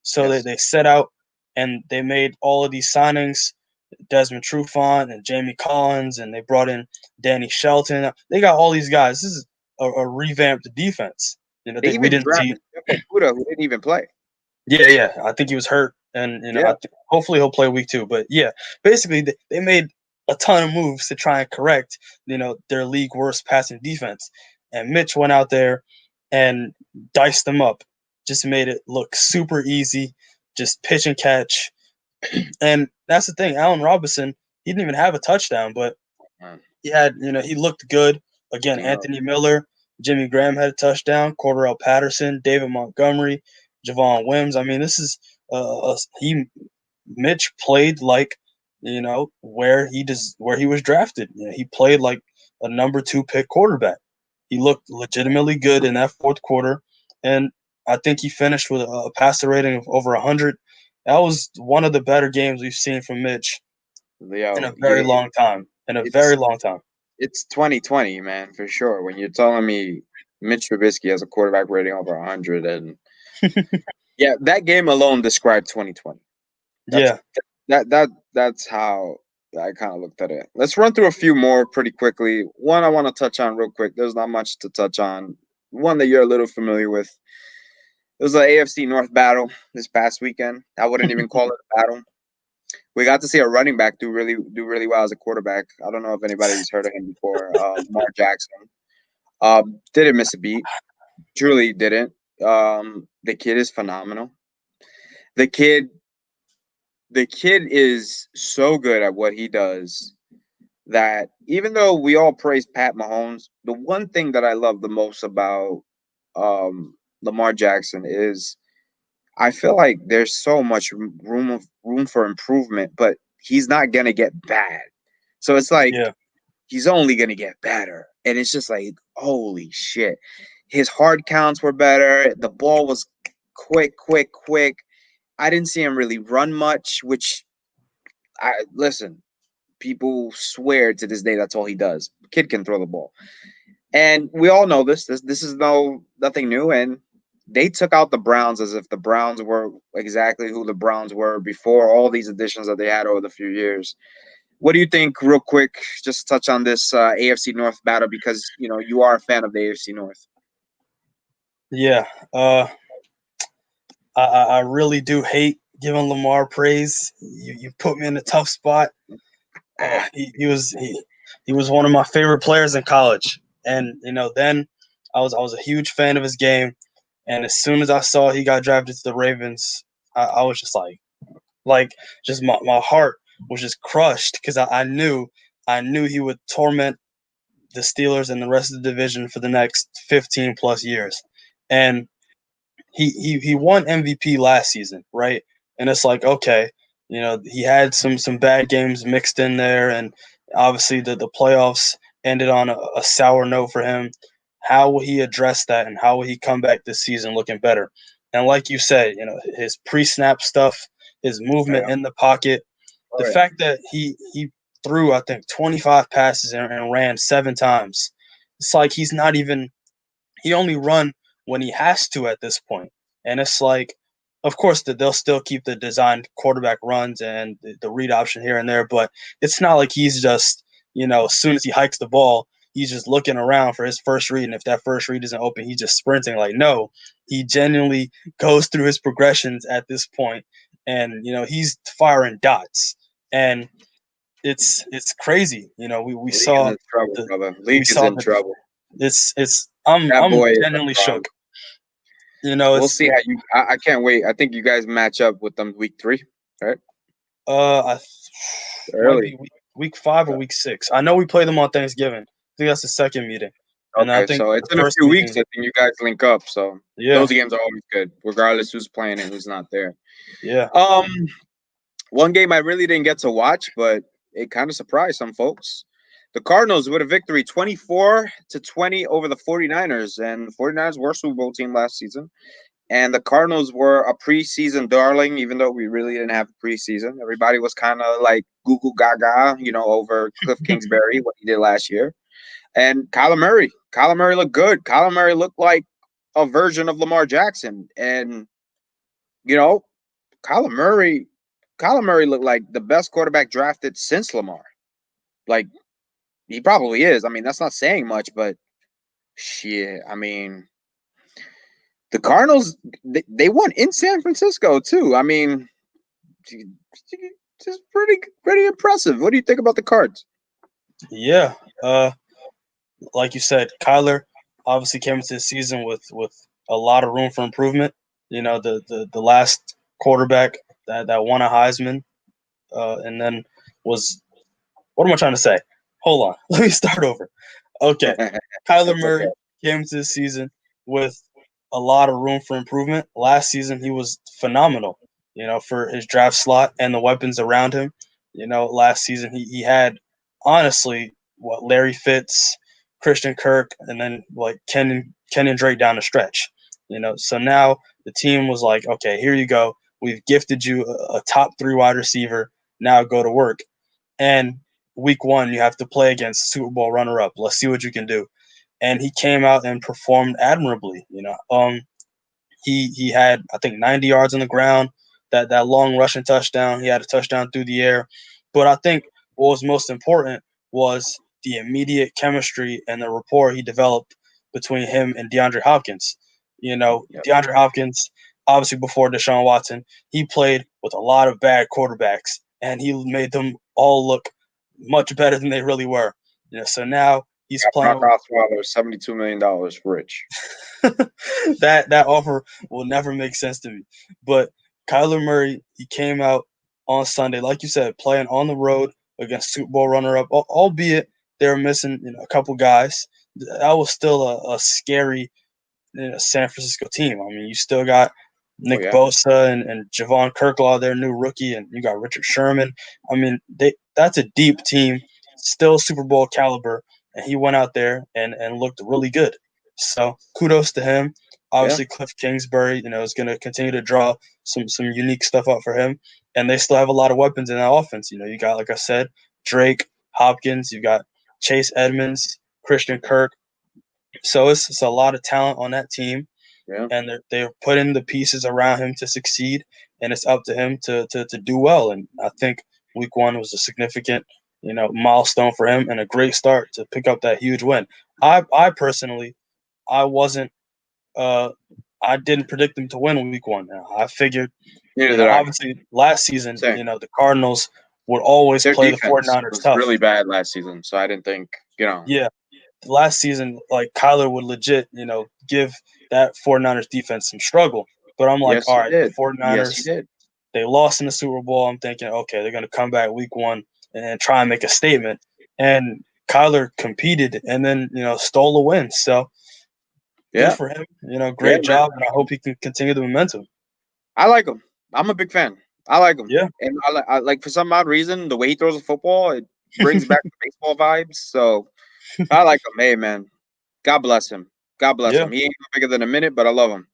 So Yes. they set out and they made all of these signings, Desmond Trufant and Jamie Collins, and they brought in Danny Shelton. They got all these guys. This is a revamped defense. They We even didn't see. drafted Jeff Okudah, who didn't even play. Yeah, yeah. I think he was hurt, and Yeah. hopefully he'll play week 2. But yeah, basically they made a ton of moves to try and correct their league worst passing defense, and Mitch went out there and diced them up, just made it look super easy, just pitch and catch, and that's the thing. Allen Robinson, he didn't even have a touchdown, but he had he looked good again. He Anthony Miller, Jimmy Graham had a touchdown. Cordarrelle Patterson, David Montgomery, Javon Wims. I mean, this is Mitch played like where he was drafted. He played like a number 2 pick quarterback. He looked legitimately good in that fourth quarter, and I think he finished with a passer rating of over 100. That was one of the better games we've seen from Mitch in Yo, a very long time. In a very it's long time. it's 2020, man, for sure. When you're telling me Mitch Trubisky has a quarterback rating over 100, and yeah, that game alone described 2020. That's Yeah. that's how I kind of looked at it. Let's run through a few more pretty quickly. One I want to touch on real quick. There's not much to touch on. One that you're a little familiar with. It was an AFC North battle this past weekend. I wouldn't even call it a battle. We got to see a running back do really well as a quarterback. I don't know if anybody's heard of him before. Lamar Jackson didn't miss a beat. Truly didn't. The kid is phenomenal. The kid, the kid is so good at what he does that even though we all praise Pat Mahomes, the one thing that I love the most about Lamar Jackson is I feel like there's so much room for improvement, but he's not gonna get bad. So it's like Yeah. he's only gonna get better, and it's just like holy shit. His hard counts were better. The ball was quick, quick, quick. I didn't see him really run much, which I listen. People swear to this day that's all he does. Kid can throw the ball, and we all know this. This is nothing new, and they took out the Browns as if the Browns were exactly who the Browns were before all these additions that they had over the few years. What do you think, real quick? Just touch on this AFC North battle because you are a fan of the AFC North. Yeah. I really do hate giving Lamar praise. You put me in a tough spot. He was one of my favorite players in college, and then I was a huge fan of his game, and as soon as I saw he got drafted to the Ravens, I was just like just my heart was just crushed because I knew he would torment the Steelers and the rest of the division for the next 15 plus years. And he won MVP last season, right? And it's like, okay, he had some bad games mixed in there, and obviously the playoffs ended on a sour note for him. How will he address that, and how will he come back this season looking better? And like you said, his pre-snap stuff, his movement Yeah. in the pocket, the Oh yeah. fact that he threw, I think, 25 passes and ran 7 times. It's like he's not even he only run when he has to at this point. And it's like, of course, that they'll still keep the designed quarterback runs and the read option here and there, but it's not like he's just, as soon as he hikes the ball, he's just looking around for his first read. And if that first read isn't open, he's just sprinting. Like, no, he genuinely goes through his progressions at this point, and he's firing dots. And it's crazy. We League is saw in trouble, the brother. we League is saw in the trouble. it's I'm That boy is a genuinely fraud. shook. We'll We'll see how you. I can't wait. I think you guys match up with them week 3, right? I might Early. be week 5 or week 6. I know we play them on Thanksgiving. I think that's the second meeting, and I Okay, think so the it's in a first few weeks. meeting. I think you guys link up. So Yeah, those games are always good, regardless who's playing and who's not there. yeah, Um, One game I really didn't get to watch, but it kind of surprised some folks. The Cardinals with a victory 24-20 over the 49ers. And the 49ers were a Super Bowl team last season. And the Cardinals were a preseason darling, even though we really didn't have a preseason. Everybody was kind of like goo goo gaga, over Cliff Kingsbury, what he did last year. And Kyler Murray. Kyler Murray looked good. Kyler Murray looked like a version of Lamar Jackson. And, you know, Kyler Murray Kyler Murray looked like the best quarterback drafted since Lamar. Like, he probably is. I mean, that's not saying much, but shit. I mean, the Cardinals, they won in San Francisco, too. I mean, just pretty impressive. What do you think about the Cards? yeah. Like you said, Kyler obviously came into the season with a lot of room for improvement. The last quarterback that won a Heisman, and then was what am I trying to say? Hold on, let me start over. Okay, Kyler That's okay. Murray came into the season with a lot of room for improvement. Last season, he was phenomenal, for his draft slot and the weapons around him. Last season, he had, honestly, Larry Fitz, Christian Kirk, and then like Ken and Drake down the stretch. So now the team was like, okay, here you go. We've gifted you a top 3 wide receiver. Now go to work. And week 1, you have to play against Super Bowl runner-up. Let's see what you can do. And he came out and performed admirably. He had, I think, 90 yards on the ground. That long rushing touchdown. He had a touchdown through the air. But I think what was most important was the immediate chemistry and the rapport he developed between him and DeAndre Hopkins. Yep. DeAndre Hopkins, obviously before Deshaun Watson, he played with a lot of bad quarterbacks, and he made them all look much better than they really were. So now he's Brock playing. Osweiler, $72 million rich. That offer will never make sense to me. But Kyler Murray, he came out on Sunday, like you said, playing on the road against Super Bowl runner-up, albeit they were missing a couple guys. That was still a scary San Francisco team. I mean, you still got Oh, Nick yeah. Bosa and Javon Kirklaw, their new rookie, and you got Richard Sherman. I mean, that's a deep team, still Super Bowl caliber, and he went out there and looked really good. So kudos to him. Yeah. Obviously, Cliff Kingsbury, is going to continue to draw some unique stuff up for him, and they still have a lot of weapons in that offense. You got, like I said, Drake, Hopkins, you got Chase Edmonds, Christian Kirk. So it's a lot of talent on that team, Yeah. and they're putting the pieces around him to succeed, and it's up to him to do well. And I think week 1 was a significant, milestone for him and a great start to pick up that huge win. I personally, I wasn't, I didn't predict them to win week 1. I figured, Neither did I. obviously last season, Same. the Cardinals would always Their play the defense 49ers was tough. really bad last season, so I didn't think, Yeah. last season, like Kyler would legit, give that 49ers defense some struggle. But I'm like, Yes, all he right, the did. Yes, he 49ers, did. they lost in the Super Bowl. I'm thinking, okay, they're gonna come back week one and try and make a statement. And Kyler competed and then, stole a win. So good Yeah, for him. yeah, Great man. job, and I hope he can continue the momentum. I like him. I'm a big fan. I like him, Yeah. and I like for some odd reason the way he throws a football, it brings back the baseball vibes. So I like him. Hey, man, God bless him. God bless Yeah. him. He ain't bigger than a minute, but I love him.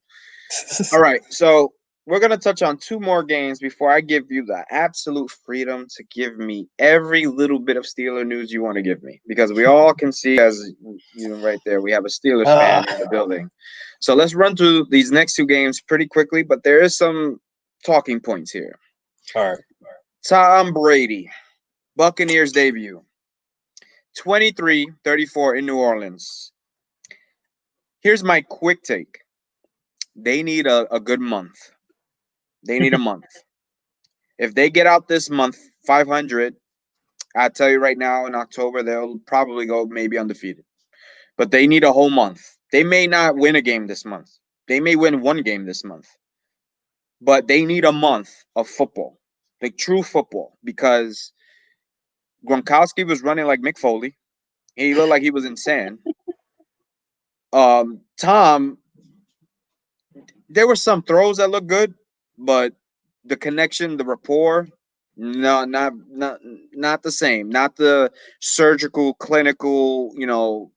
All right, so we're gonna touch on two more games before I give you the absolute freedom to give me every little bit of Steeler news you want to give me, because we all can see, as right there, we have a Steelers fan Ah, in the building. So let's run through these next two games pretty quickly, but there is some talking points here. all right. Tom Brady, Buccaneers debut, 23-34 in New Orleans. Here's my quick take. They need a good month. They need a month. If they get out this month 500, I tell you right now, in October they'll probably go maybe undefeated. But they need a whole month. They may not win a game this month. They may win one game this month. But they need a month of football, like true football, because Gronkowski was running like Mick Foley. He looked like he was insane. Tom, there were some throws that looked good, but the connection, the rapport, no, not the same. Not the surgical, clinical,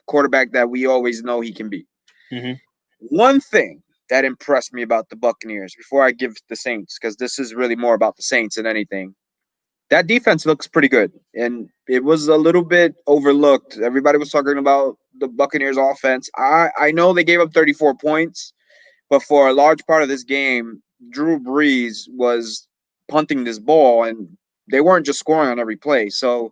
quarterback that we always know he can be. Hmm. One thing that impressed me about the Buccaneers before I give the Saints, because this is really more about the Saints than anything. That defense looks pretty good, and it was a little bit overlooked. Everybody was talking about the Buccaneers offense. I know they gave up 34 points, but for a large part of this game, Drew Brees was punting this ball, and they weren't just scoring on every play. So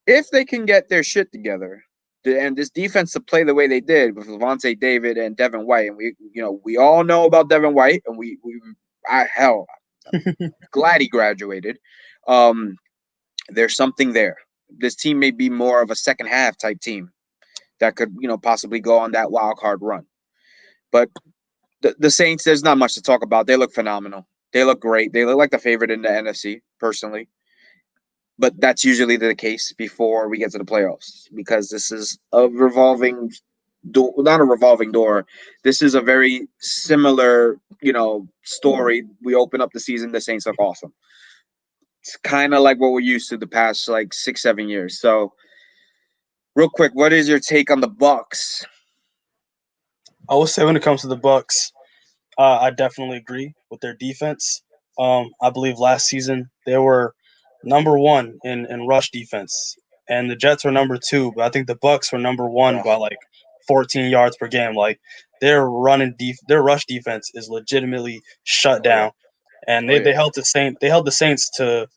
if they can get their shit together, and this defense to play the way they did with Levante David and Devin White, and we all know about Devin White, and hell, glad he graduated. Um, there's something there. This team may be more of a second half type team that could possibly go on that wild card run. But the Saints, there's not much to talk about. They look phenomenal. They look great. They look like the favorite in the NFC, personally. But that's usually the case before we get to the playoffs, because this is a revolving door, not a revolving door. This is a very similar, story. We open up the season, the Saints look awesome. It's kind of like what we're used to the past like 6-7 years. So, real quick, what is your take on the Bucks? I would say when it comes to the Bucks, I definitely agree with their defense. I believe last season they were number one in rush defense, and the Jets were number two. But I think the Bucks were number one Oh, by like 14 yards per game. Like their rush defense is legitimately shut oh yeah, down, and oh they yeah. held the Saints to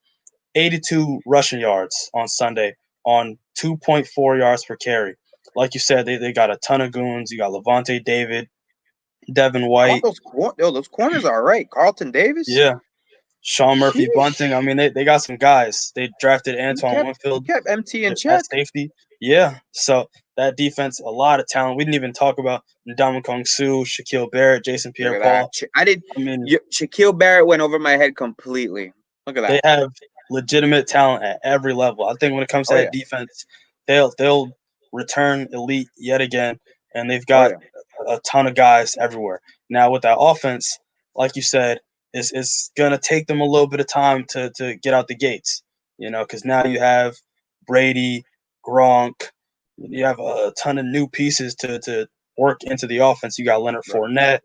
82 rushing yards on Sunday on 2.4 yards per carry. Like you said, they got a ton of goons. You got Levante David, Devin I thought White. those corners are all right. Carlton Davis. Yeah. Sean Murphy Bunting. I Sheesh. mein, they got some guys. They drafted He Antoine kept he Winfield kept MT in at check. safety. Yeah. So that defense, a lot of talent. We didn't even talk about Ndamukong Suh, Shaquille Barrett, Jason Look at that. Pierre-Paul. I did. I mean, Shaquille Barrett went over my head completely. Look at they that. have legitimate talent at every level. I think when it comes to Oh that yeah. defense, they'll return elite yet again, and they've Oh got yeah. a ton of guys everywhere. Now with that offense, like you said, it's gonna take them a little bit of time to get out the gates. Because now you have Brady, Gronk, you have a ton of new pieces to work into the offense. You got Leonard Right. Fournette,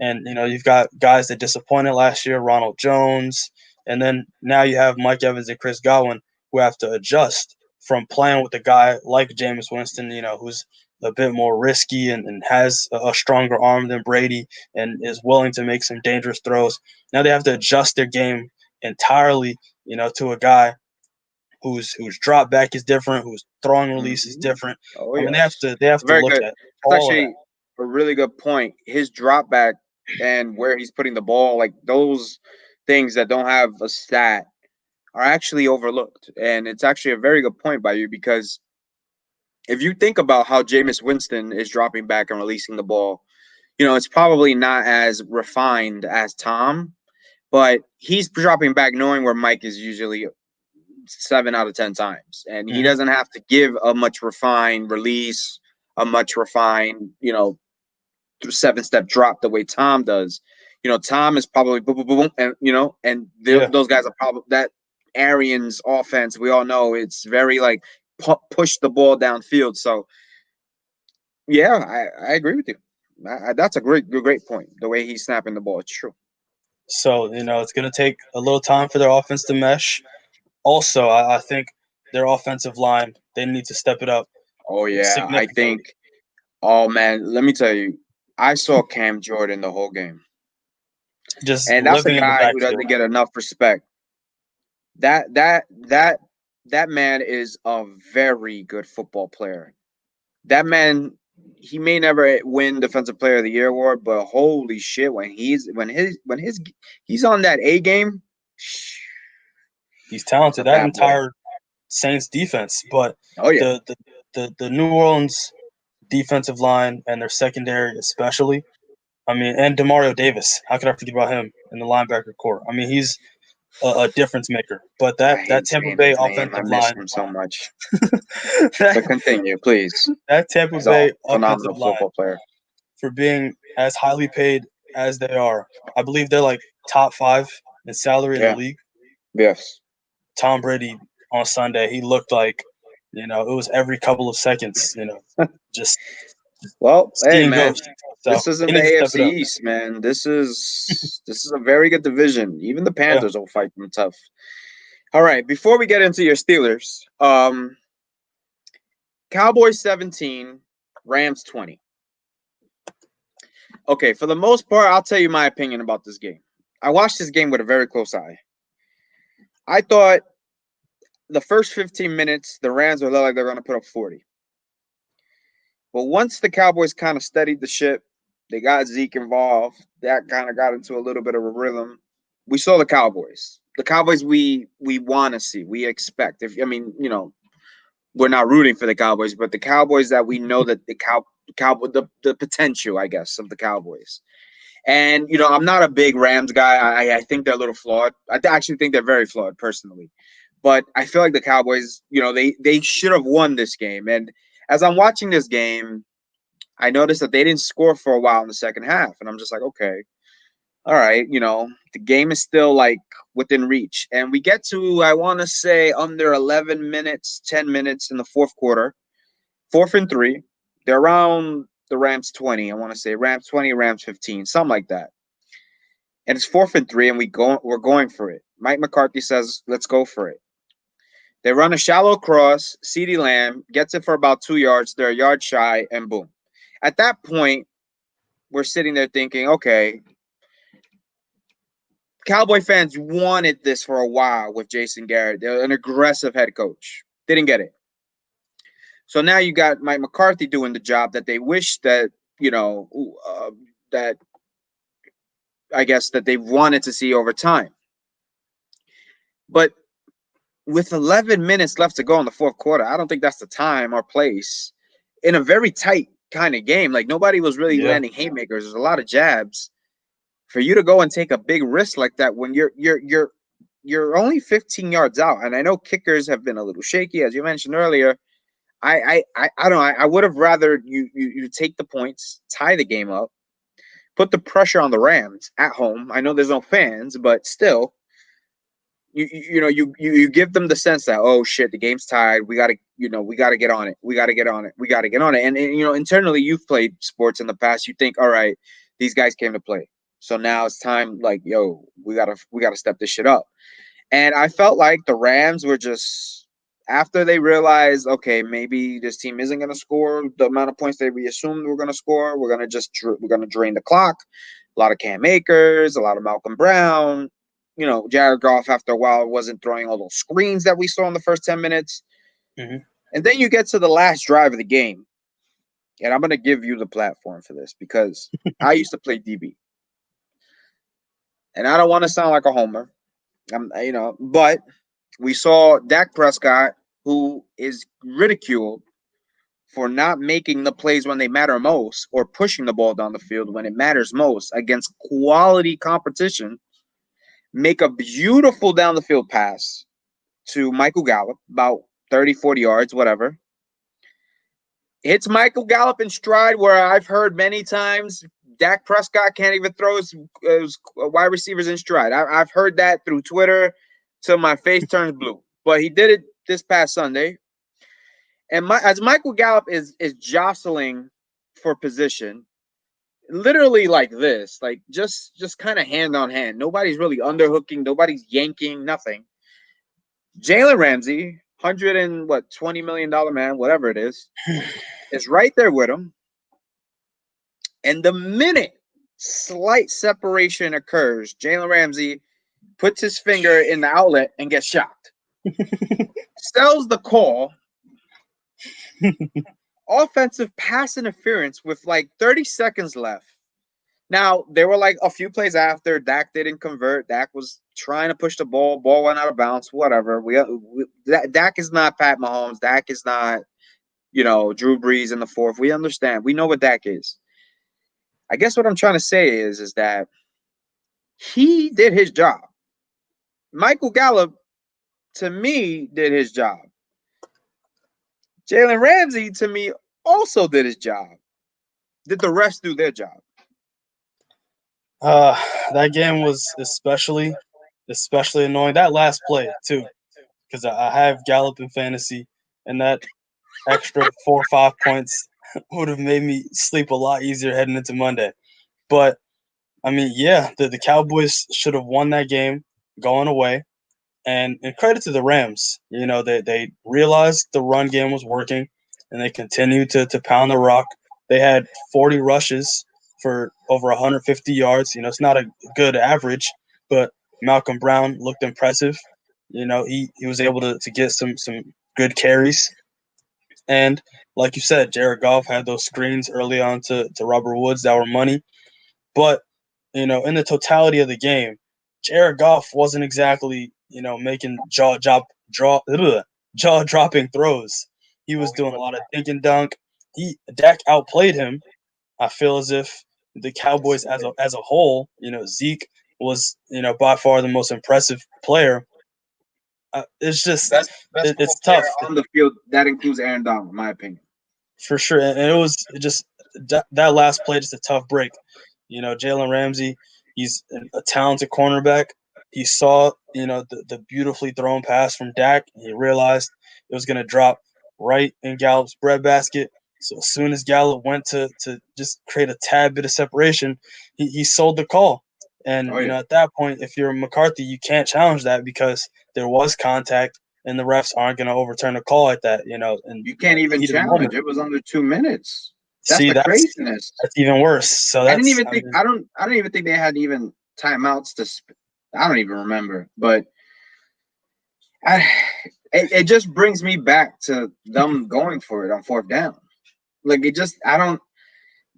and you've got guys that disappointed last year, Ronald Jones, and then now you have Mike Evans and Chris Godwin who have to adjust from playing with a guy like Jameis Winston, who's a bit more risky and has a stronger arm than Brady and is willing to make some dangerous throws. Now they have to adjust their game entirely, to a guy whose drop back is different, whose throwing release is Hmm. different. Oh I mean, yes. they have to Very look good. at That's all of that. actually a really good point. His drop back and where he's putting the ball, like those things that don't have a stat, are actually overlooked. And it's actually a very good point by you, because if you think about how Jameis Winston is dropping back and releasing the ball, it's probably not as refined as Tom, but he's dropping back knowing where Mike is usually 7 out of 10 times, and he Hmm. doesn't have to give a much refined release, a much refined, 7-step drop the way Tom does. Tom is probably boom, boom, boom, and Yeah. those guys are probably that Arians offense. We all know it's very like push the ball downfield. So yeah, I agree with you. That's a great point. The way he's snapping the ball, it's true. So it's going to take a little time for their offense to mesh. Also, I think their offensive line, they need to step it up Oh yeah, I significantly. think. Oh man, let me tell you, I saw Cam Jordan the whole game, Just and that's a living in the guy who backfield. doesn't get enough respect. That man is a very good football player. That man, he may never win Defensive Player of the Year award, but holy shit, when he's on that A game, He's it's a talented. That bad boy. entire Saints defense, but Oh yeah, the the New Orleans defensive line and their secondary especially. I mean, and Demario Davis. How could I forget about him in the linebacker core? I mean, he's a difference maker. But I that hate Tampa saying Bay his name. I offensive miss line, him so much. But that, continue, please. that Tampa He's a Bay offensive phenomenal line football player. for being as highly paid as they are, I believe they're like top five in salary in the Yeah. league. Yes. Tom Brady on Sunday, he looked like, it was every couple of seconds, just Well, hey seeing man, ghosts. So this isn't they the need to step it AFC up. East, man. This is a very good division. Even the Yeah. Panthers will fight them tough. All right, before we get into your Steelers, Cowboys 17, Rams 20. Okay, for the most part, I'll tell you my opinion about this game. I watched this game with a very close eye. I thought the first 15 minutes, the Rams would look like they're going to put up 40. But once the Cowboys kind of steadied the ship, they got Zeke involved. That kind of got into a little bit of a rhythm. We saw the Cowboys. The Cowboys we want to see. We expect. If I mean, we're not rooting for the Cowboys, but the Cowboys that we know that the potential, I guess, of the Cowboys. And I'm not a big Rams guy. I think they're a little flawed. I actually think they're very flawed personally. But I feel like the Cowboys, they should have won this game. And as I'm watching this game, I noticed that they didn't score for a while in the second half, and I'm just like, okay, all right, the game is still like within reach, and we get to I want to say under 11 minutes, 10 minutes in the fourth quarter, 4th and 3. They're around the Rams 20. I want to say Rams 20, Rams 15, something like that. And it's 4th and 3, and we're going for it. Mike McCarthy says, let's go for it. They run a shallow cross. CeeDee Lamb gets it for about 2 yards. They're a yard shy, and boom. At that point, we're sitting there thinking, okay, Cowboy fans wanted this for a while with Jason Garrett. They're an aggressive head coach. Didn't get it. So now you got Mike McCarthy doing the job that they wish that, that I guess that they wanted to see over time. But with 11 minutes left to go in the fourth quarter, I don't think that's the time or place in a very tight kind of game. Like nobody was really Yeah. landing haymakers. There's a lot of jabs. For you to go and take a big risk like that when you're only 15 yards out, and I know kickers have been a little shaky, as you mentioned earlier. I don't know. I would have rather you take the points, tie the game up, put the pressure on the Rams at home. I know there's no fans, but still, you give them the sense that, oh shit, the game's tied. We gotta get on it. We gotta get on it. We gotta get on it. And internally, you've played sports in the past. You think, all right, these guys came to play. So now it's time, like, yo, we gotta step this shit up. And I felt like the Rams were just after they realized, okay, maybe this team isn't gonna score the amount of points that we assumed we're gonna score. We're gonna drain the clock. A lot of Cam Akers, a lot of Malcolm Brown. Jared Goff after a while wasn't throwing all those screens that we saw in the first 10 minutes. Hmm. And then you get to the last drive of the game. And I'm gonna give you the platform for this because I used to play DB. And I don't want to sound like a homer. But we saw Dak Prescott, who is ridiculed for not making the plays when they matter most or pushing the ball down the field when it matters most against quality competition, make a beautiful down the field pass to Michael Gallup, about 30, 40 yards, whatever. Hits Michael Gallup in stride, where I've heard many times Dak Prescott can't even throw his wide receivers in stride. I've heard that through Twitter till my face turns blue. But he did it this past Sunday. And as Michael Gallup is jostling for position, literally like this, like just kind of hand on hand. Nobody's really underhooking, nobody's yanking, nothing. Jalen Ramsey, $120 million man, whatever it is right there with him. And the minute slight separation occurs, Jalen Ramsey puts his finger in the outlet and gets shocked. Sells the call. Offensive pass interference with like 30 seconds left. Now, there were like a few plays after. Dak didn't convert. Dak was trying to push the ball. Ball went out of bounds, whatever. Dak is not Pat Mahomes. Dak is not, Drew Brees in the fourth. We understand. We know what Dak is. I guess what I'm trying to say is that he did his job. Michael Gallup, to me, did his job. Jalen Ramsey, to me, also did his job. Did the refs do their job? That game was especially annoying. That last play too, because I have Gallup in fantasy, and that extra 4 or 5 points would have made me sleep a lot easier heading into Monday. But I mean, yeah, the Cowboys should have won that game going away, and credit to the Rams. They realized the run game was working, and they continued to pound the rock. They had 40 rushes for over 150 yards. It's not a good average, but Malcolm Brown looked impressive. He was able to get some good carries. And like you said, Jared Goff had those screens early on to Robert Woods that were money. But, in the totality of the game, Jared Goff wasn't exactly, making jaw-dropping throws. He was doing a lot of dink and dunk. Dak outplayed him. I feel as if the Cowboys as a whole, Zeke was, by far the most impressive player. It's just it's tough on the field. That includes Aaron Donald, in my opinion, for sure. And it was just that last play, just a tough break. Jalen Ramsey, he's a talented cornerback. He saw, the beautifully thrown pass from Dak. And he realized it was going to drop right in Gallup's breadbasket. So as soon as Gallup went to just create a tad bit of separation, he sold the call. And, at that point, if you're McCarthy, you can't challenge that because there was contact and the refs aren't going to overturn a call like that, And you can't even challenge. It was under 2 minutes. That's craziness. That's even worse. So I didn't even think I don't even think they had even timeouts I don't even remember. But it just brings me back to them going for it on fourth down. Like I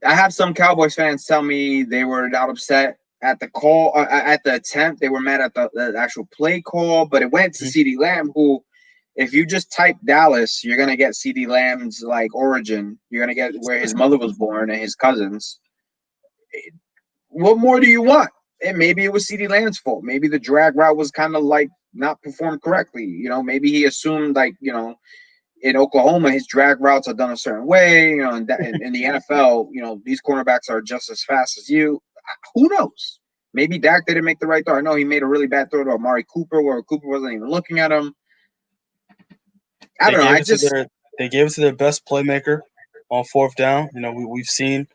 have some Cowboys fans tell me they were not upset at the call, at the attempt. They were mad at the actual play call, but it went to CeeDee Lamb, who, if you just type Dallas, you're gonna get CeeDee Lamb's like origin. You're gonna get where his mother was born and his cousins. What more do you want? And maybe it was CeeDee Lamb's fault. Maybe the drag route was kind of like not performed correctly. Maybe he assumed like in Oklahoma, his drag routes are done a certain way. In the NFL, these cornerbacks are just as fast as you. Who knows? Maybe Dak didn't make the right throw. I know he made a really bad throw to Amari Cooper, where Cooper wasn't even looking at him. I don't know. They gave it to their best playmaker on fourth down. We've seen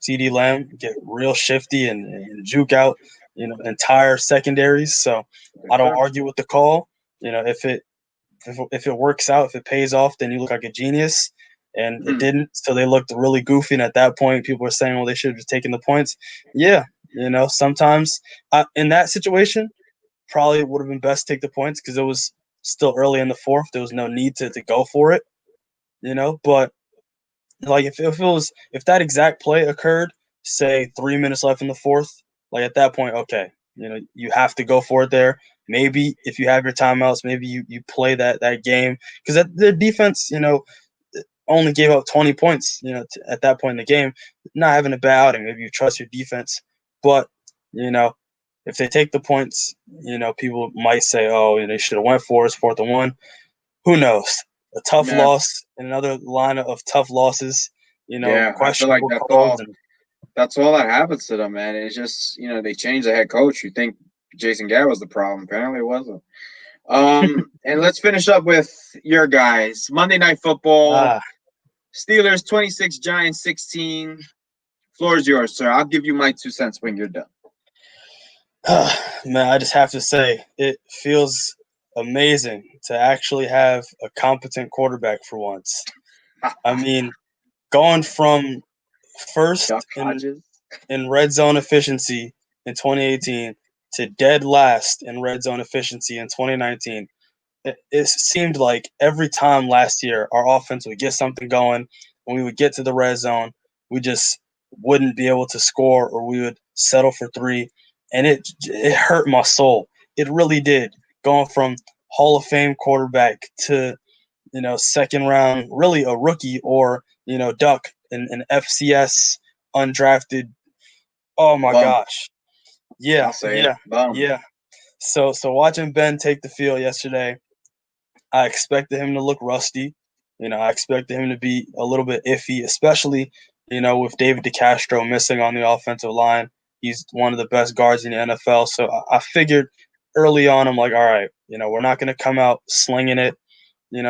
CeeDee Lamb get real shifty and juke out, entire secondaries. So I don't argue with the call. If it works out, if it pays off, then you look like a genius. And it didn't, so they looked really goofy. And at that point, people were saying, well, they should have just taken the points. Yeah, sometimes in that situation, probably it would have been best to take the points because it was still early in the fourth. There was no need to go for it, But like if that exact play occurred, say 3 minutes left in the fourth, like at that point, okay, you have to go for it there. Maybe if you have your timeouts, maybe you play that game because their defense, only gave up 20 points, at that point in the game. Not having a bad outing. Maybe you trust your defense. But, if they take the points, people might say, oh, they should have went for it, 4th-1. Who knows? A tough loss and another line of tough losses, Yeah, I feel like questionable calls. that's all that happens to them, man. It's just, they changed the head coach. You think Jason Garrett was the problem. Apparently it wasn't. And let's finish up with your guys. Monday Night Football. Steelers 26, Giants 16. Floor is yours, sir. I'll give you my 2 cents when you're done. Man, I just have to say, it feels amazing to actually have a competent quarterback for once. I mean, going from first in red zone efficiency in 2018 to dead last in red zone efficiency in 2019. It seemed like every time last year our offense would get something going, when we would get to the red zone, we just wouldn't be able to score, or we would settle for 3, and it hurt my soul. It really did. Going from Hall of Fame quarterback to second round, really a rookie, or duck in FCS undrafted. Oh my gosh, yeah, yeah. So watching Ben take the field yesterday, I expected him to look rusty. I expected him to be a little bit iffy, especially, with David DeCastro missing on the offensive line. He's one of the best guards in the NFL. So I figured early on, I'm like, all right, we're not going to come out slinging it.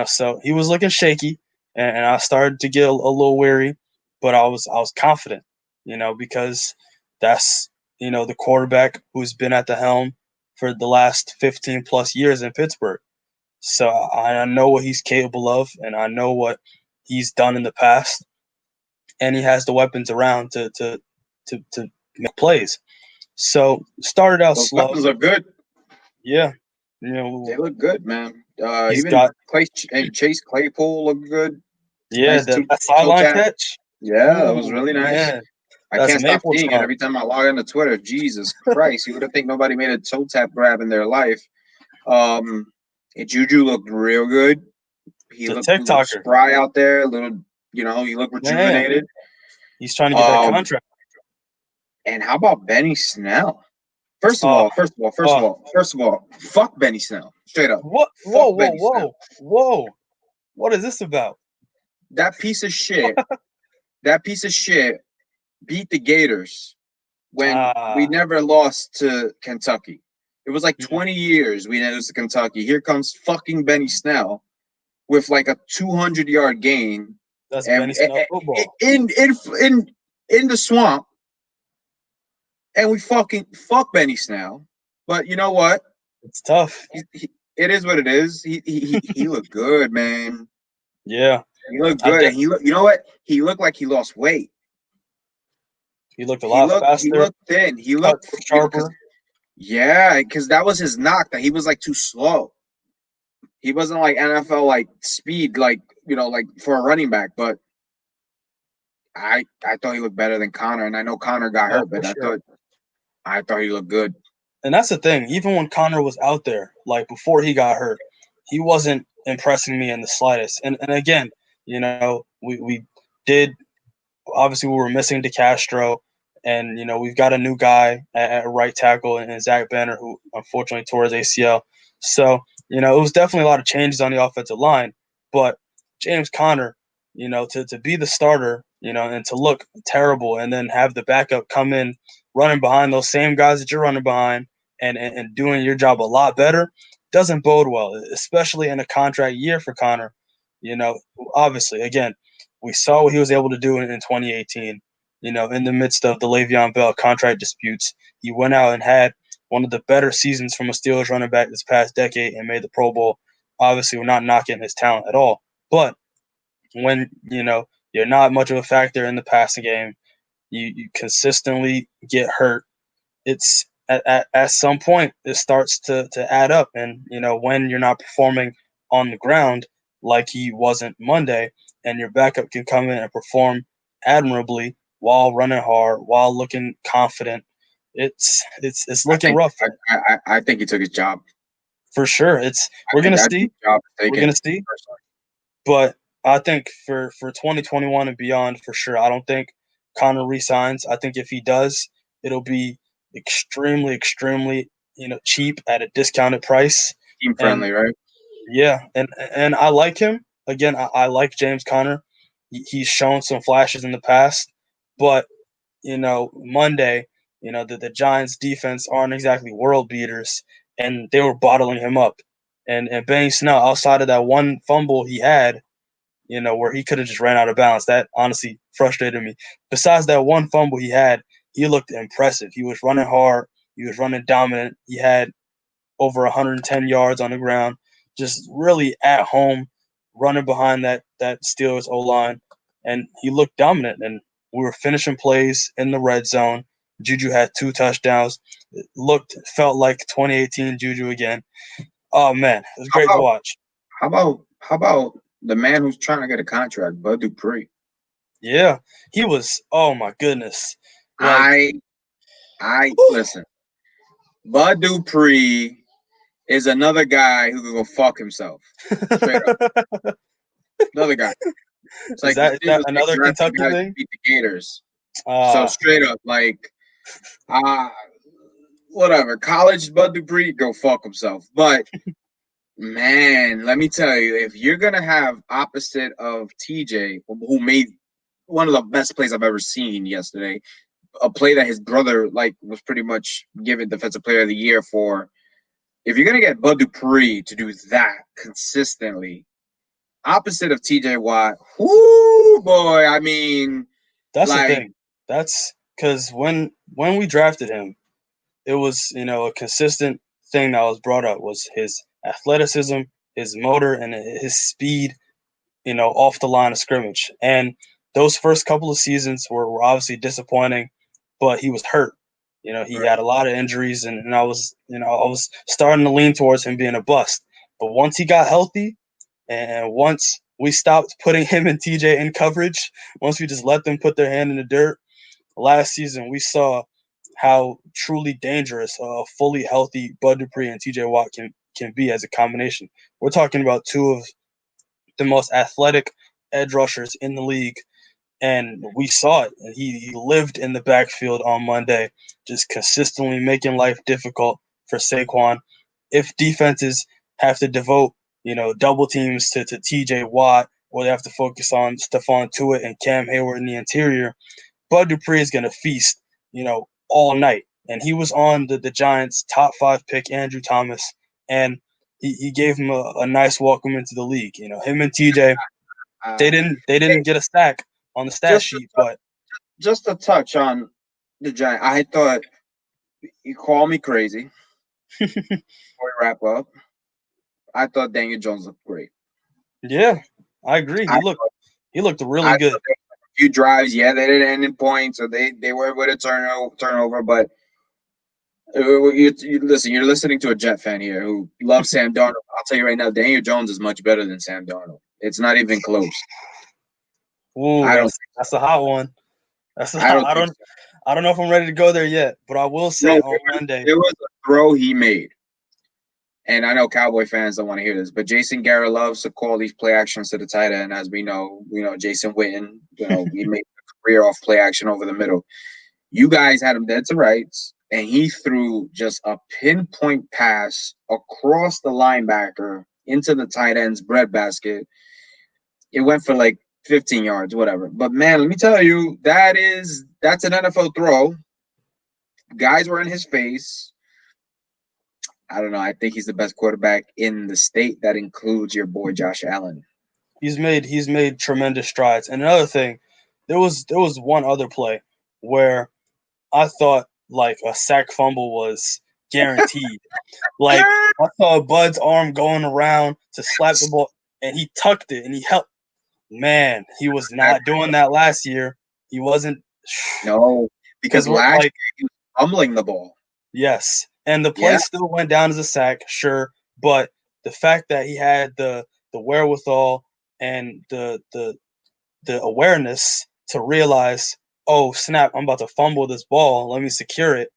So he was looking shaky, and I started to get a little weary, but I was confident, because that's, the quarterback who's been at the helm for the last 15 plus years in Pittsburgh. So I know what he's capable of, and I know what he's done in the past, and he has the weapons around to make plays. So started out Those slow. weapons are good. Yeah, they look good, man. He's Even Chase Claypool looked good. Yeah, nice that sideline catch. Yeah, that was really nice. Man, I can't stop seeing it every time I log into Twitter. Jesus Christ, you would have think nobody made a toe tap grab in their life. Juju looked real good. He looked a little spry out there. A little, he looked rejuvenated. Man. He's trying to get that contract. And how about Benny Snell? First of all, fuck Benny Snell. Straight up. What? Whoa. What is this about? That piece of shit. Beat the Gators when we never lost to Kentucky. It was like 20 years we didn't lose to Kentucky. Here comes fucking Benny Snell with like a 200-yard gain. That's Benny Snell football. In the swamp. And we fucking fuck Benny Snell. But you know what? It's tough. It is what it is. He looked good, man. Yeah. He looked good. And you know what? He looked like he lost weight. He looked a lot faster. He looked thin. He looked sharper. Because that was his knock, that he was like too slow. He wasn't like NFL like speed, like for a running back. But I thought he looked better than Connor, and I know Connor got hurt, but I thought he looked good. And that's the thing. Even when Connor was out there, like before he got hurt, he wasn't impressing me in the slightest. And again, we did. Obviously, we were missing DeCastro, and we've got a new guy at right tackle in Zach Banner, who unfortunately tore his ACL. So it was definitely a lot of changes on the offensive line. But James Conner, to be the starter, and to look terrible, and then have the backup come in running behind those same guys that you're running behind, and doing your job a lot better, doesn't bode well, especially in a contract year for Conner. Obviously, again, we saw what he was able to do in 2018, in the midst of the Le'Veon Bell contract disputes. He went out and had one of the better seasons from a Steelers running back this past decade and made the Pro Bowl. Obviously, we're not knocking his talent at all. But when, you're not much of a factor in the passing game, you consistently get hurt, it's at some point it starts to add up. And, when you're not performing on the ground like he wasn't Monday, and your backup can come in and perform admirably while running hard, while looking confident, it's looking rough. I think he took his job. For sure. We're gonna see. But I think for 2021 and beyond, for sure. I don't think Connor resigns. I think if he does, it'll be extremely, extremely, cheap at a discounted price. Team And friendly, right? yeah, and I like him. Again, I like James Conner. He's shown some flashes in the past, but Monday, the Giants defense aren't exactly world beaters, and they were bottling him up. And Benny Snell, outside of that one fumble he had, where he could have just ran out of bounds, that honestly frustrated me. Besides that one fumble he had, he looked impressive. He was running hard. He was running dominant. He had over 110 yards on the ground, just really at home, running behind that Steelers O line, and he looked dominant. And we were finishing plays in the red zone. Juju had 2 touchdowns. It felt like 2018 Juju again. Oh man, it was How great to about watch. how about the man who's trying to get a contract, Bud Dupree? Yeah, he was. Oh my goodness, like I I listen. Bud Dupree is another guy who can go fuck himself. Straight up. Another guy. It's is like the that is that Steelers take another drafting Kentucky guys to thing? beat the Gators. So Uh straight up, like uh whatever. College Bud Dupree, go fuck himself. But man, let me tell you, if you're gonna have opposite of TJ, who made one of the best plays I've ever seen yesterday, a play that his brother like was pretty much given Defensive Player of the Year for. If you're gonna get Bud Dupree to do that consistently, opposite of TJ Watt, whoo boy, I mean, that's the like thing. That's because when we drafted him, it was a consistent thing that was brought up was his athleticism, his motor, and his speed. Off the line of scrimmage. And those first couple of seasons were obviously disappointing, but he was hurt. He right, had a lot of injuries, and I was starting to lean towards him being a bust. But once he got healthy, and once we stopped putting him and TJ in coverage, once we just let them put their hand in the dirt, last season we saw how truly dangerous a fully healthy Bud Dupree and TJ Watt can be as a combination. We're talking about two of the most athletic edge rushers in the league. And we saw it. He lived in the backfield on Monday, just consistently making life difficult for Saquon. If defenses have to devote, double teams to TJ Watt, or they have to focus on Stephon Tuitt and Cam Hayward in the interior, Bud Dupree is going to feast, all night. And he was on the Giants' top 5 pick, Andrew Thomas, and he gave him a nice welcome into the league. Him and TJ, they uh, didn't hey, get a stack on the stat just sheet, but just to touch on the Giant, I thought you call me crazy before we wrap up. I thought Daniel Jones looked great. yeah, I agree. I He looked I really thought good. there were a few drives, yeah, they didn't end in points, or they were with a turnover, but listen, you're listening to a Jet fan here who loves Sam Darnold. I'll tell you right now, Daniel Jones is much better than Sam Darnold. It's not even close. Ooh, I don't. that's a hot one. I don't I think don't so. I don't know if I'm ready to go there yet, but I will Bro, say on Monday. there was a throw he made, and I know Cowboy fans don't want to hear this, but Jason Garrett loves to call these play actions to the tight end. As we know Jason Witten. He made a career off play action over the middle. You guys had him dead to rights, and he threw just a pinpoint pass across the linebacker into the tight end's breadbasket. It went for like 15 yards, whatever. But man, let me tell you, that's an NFL throw. Guys were in his face. I don't know. I think he's the best quarterback in the state. That includes your boy Josh Allen. He's made tremendous strides. And another thing, there was one other play where I thought like a sack fumble was guaranteed. Like I saw Bud's arm going around to slap the ball, and he tucked it and he helped. Man, he was not doing that last year. He wasn't No, because because we're last like, year he was fumbling the ball. yes, and the play Yeah, still went down as a sack, sure, but the fact that he had the wherewithal and the awareness to realize, oh snap, I'm about to fumble this ball. Let me secure it.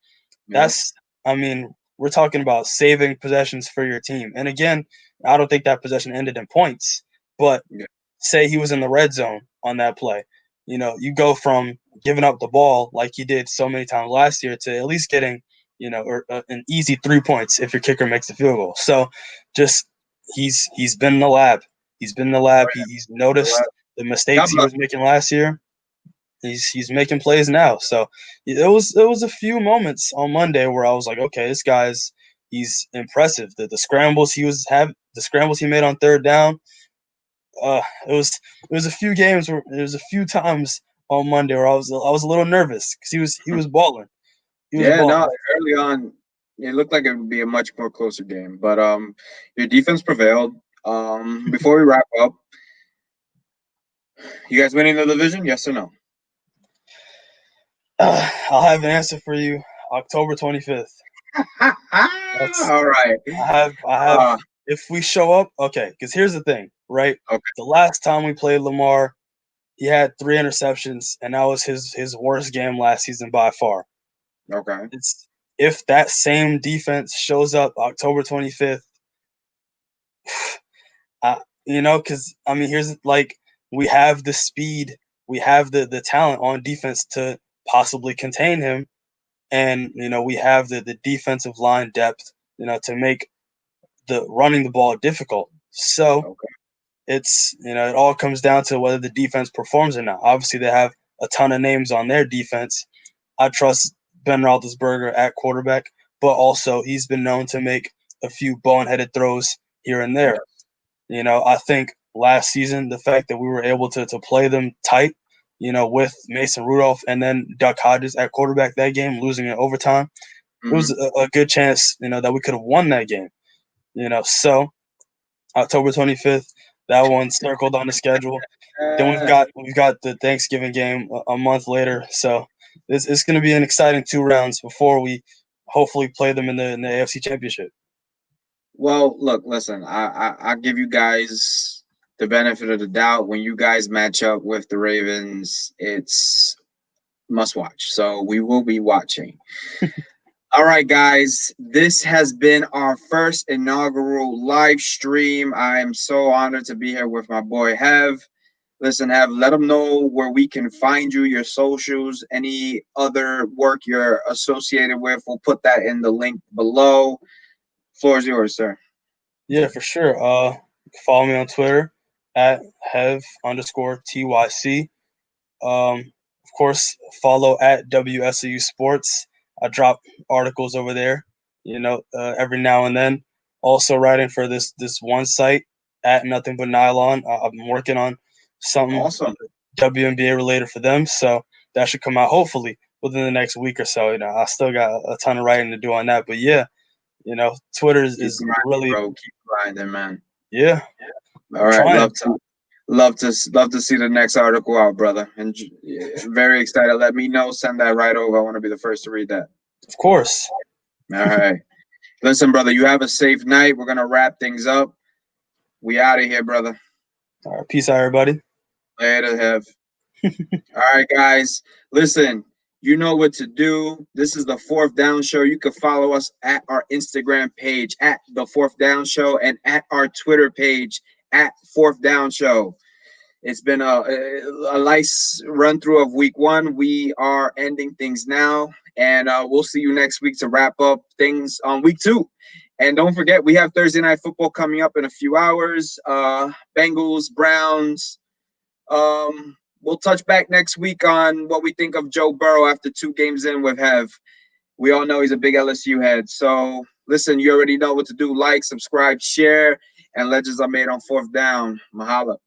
yeah. That's, I mean, we're talking about saving possessions for your team. And again, I don't think that possession ended in points, but Yeah. say he was in the red zone on that play. You go from giving up the ball like he did so many times last year to at least getting, an easy 3 points if your kicker makes the field goal. So just he's been in the lab. He's been in the lab. He's noticed the mistakes he was making last year. He's making plays now. So it was a few moments on Monday where I was like, okay, this guy's he's impressive. The scrambles the scrambles he made on third down. It was a few games where there was a few times on Monday where I was a little nervous because he was balling. Yeah, no, early on, it looked like it would be a much more closer game, but your defense prevailed. Before we wrap up, you guys winning the division? Yes or no? I'll have an answer for you. October 25th. All right. I have. If we show up, okay. Because here's the thing, right? Okay. The last time we played Lamar, he had 3 interceptions, and that was his worst game last season by far. Okay. If that same defense shows up October 25th, because here's we have the speed, we have the talent on defense to possibly contain him, and we have the defensive line depth, to make the running the ball difficult. So it's it all comes down to whether the defense performs or not. Obviously, they have a ton of names on their defense. I trust Ben Roethlisberger at quarterback, but also he's been known to make a few boneheaded throws here and there. I think last season the fact that we were able to play them tight, with Mason Rudolph and then Duck Hodges at quarterback that game, losing in overtime, it was a good chance, that we could have won that game. So October 25th, that one circled on the schedule. Then we've got the Thanksgiving game a month later. So it's going to be an exciting 2 rounds before we hopefully play them in the AFC Championship. Well, look, listen, I give you guys the benefit of the doubt. When you guys match up with the Ravens, it's must watch. So we will be watching. All right, guys, this has been our first inaugural live stream. I am so honored to be here with my boy Hev. Listen, Hev, let them know where we can find you, your socials, any other work you're associated with. We'll put that in the link below. Floor is yours, sir. Yeah, for sure. Follow me on Twitter at Hev_TYC. Of course, follow at WSAU Sports. I drop articles over there, every now and then. Also writing for this one site at Nothing But Nylon. I've been working on something Awesome. WNBA related for them, so that should come out hopefully within the next week or so. I still got a ton of writing to do on that, but yeah, Twitter is grinding, really, bro. Keep grinding, man. Yeah. All right, love to see the next article out, brother. And very excited. Let me know. Send that right over. I want to be the first to read that. Of course. All right. Listen, brother. You have a safe night. We're gonna wrap things up. We out of here, brother. All right. Peace out, everybody. Later, Hev. All right, guys. Listen. You know what to do. This is the Fourth Down Show. You can follow us at our Instagram page at the Fourth Down Show and at our Twitter page at Fourth Down Show. It's been a nice run through of week 1. We are ending things now, and we'll see you next week to wrap up things on week 2. And don't forget, we have Thursday Night Football coming up in a few hours. Bengals, Browns. We'll touch back next week on what we think of Joe Burrow after 2 games in with Hev. We all know he's a big LSU head. So, listen, you already know what to do. Like, subscribe, share, and legends are made on Fourth Down. Mahalo.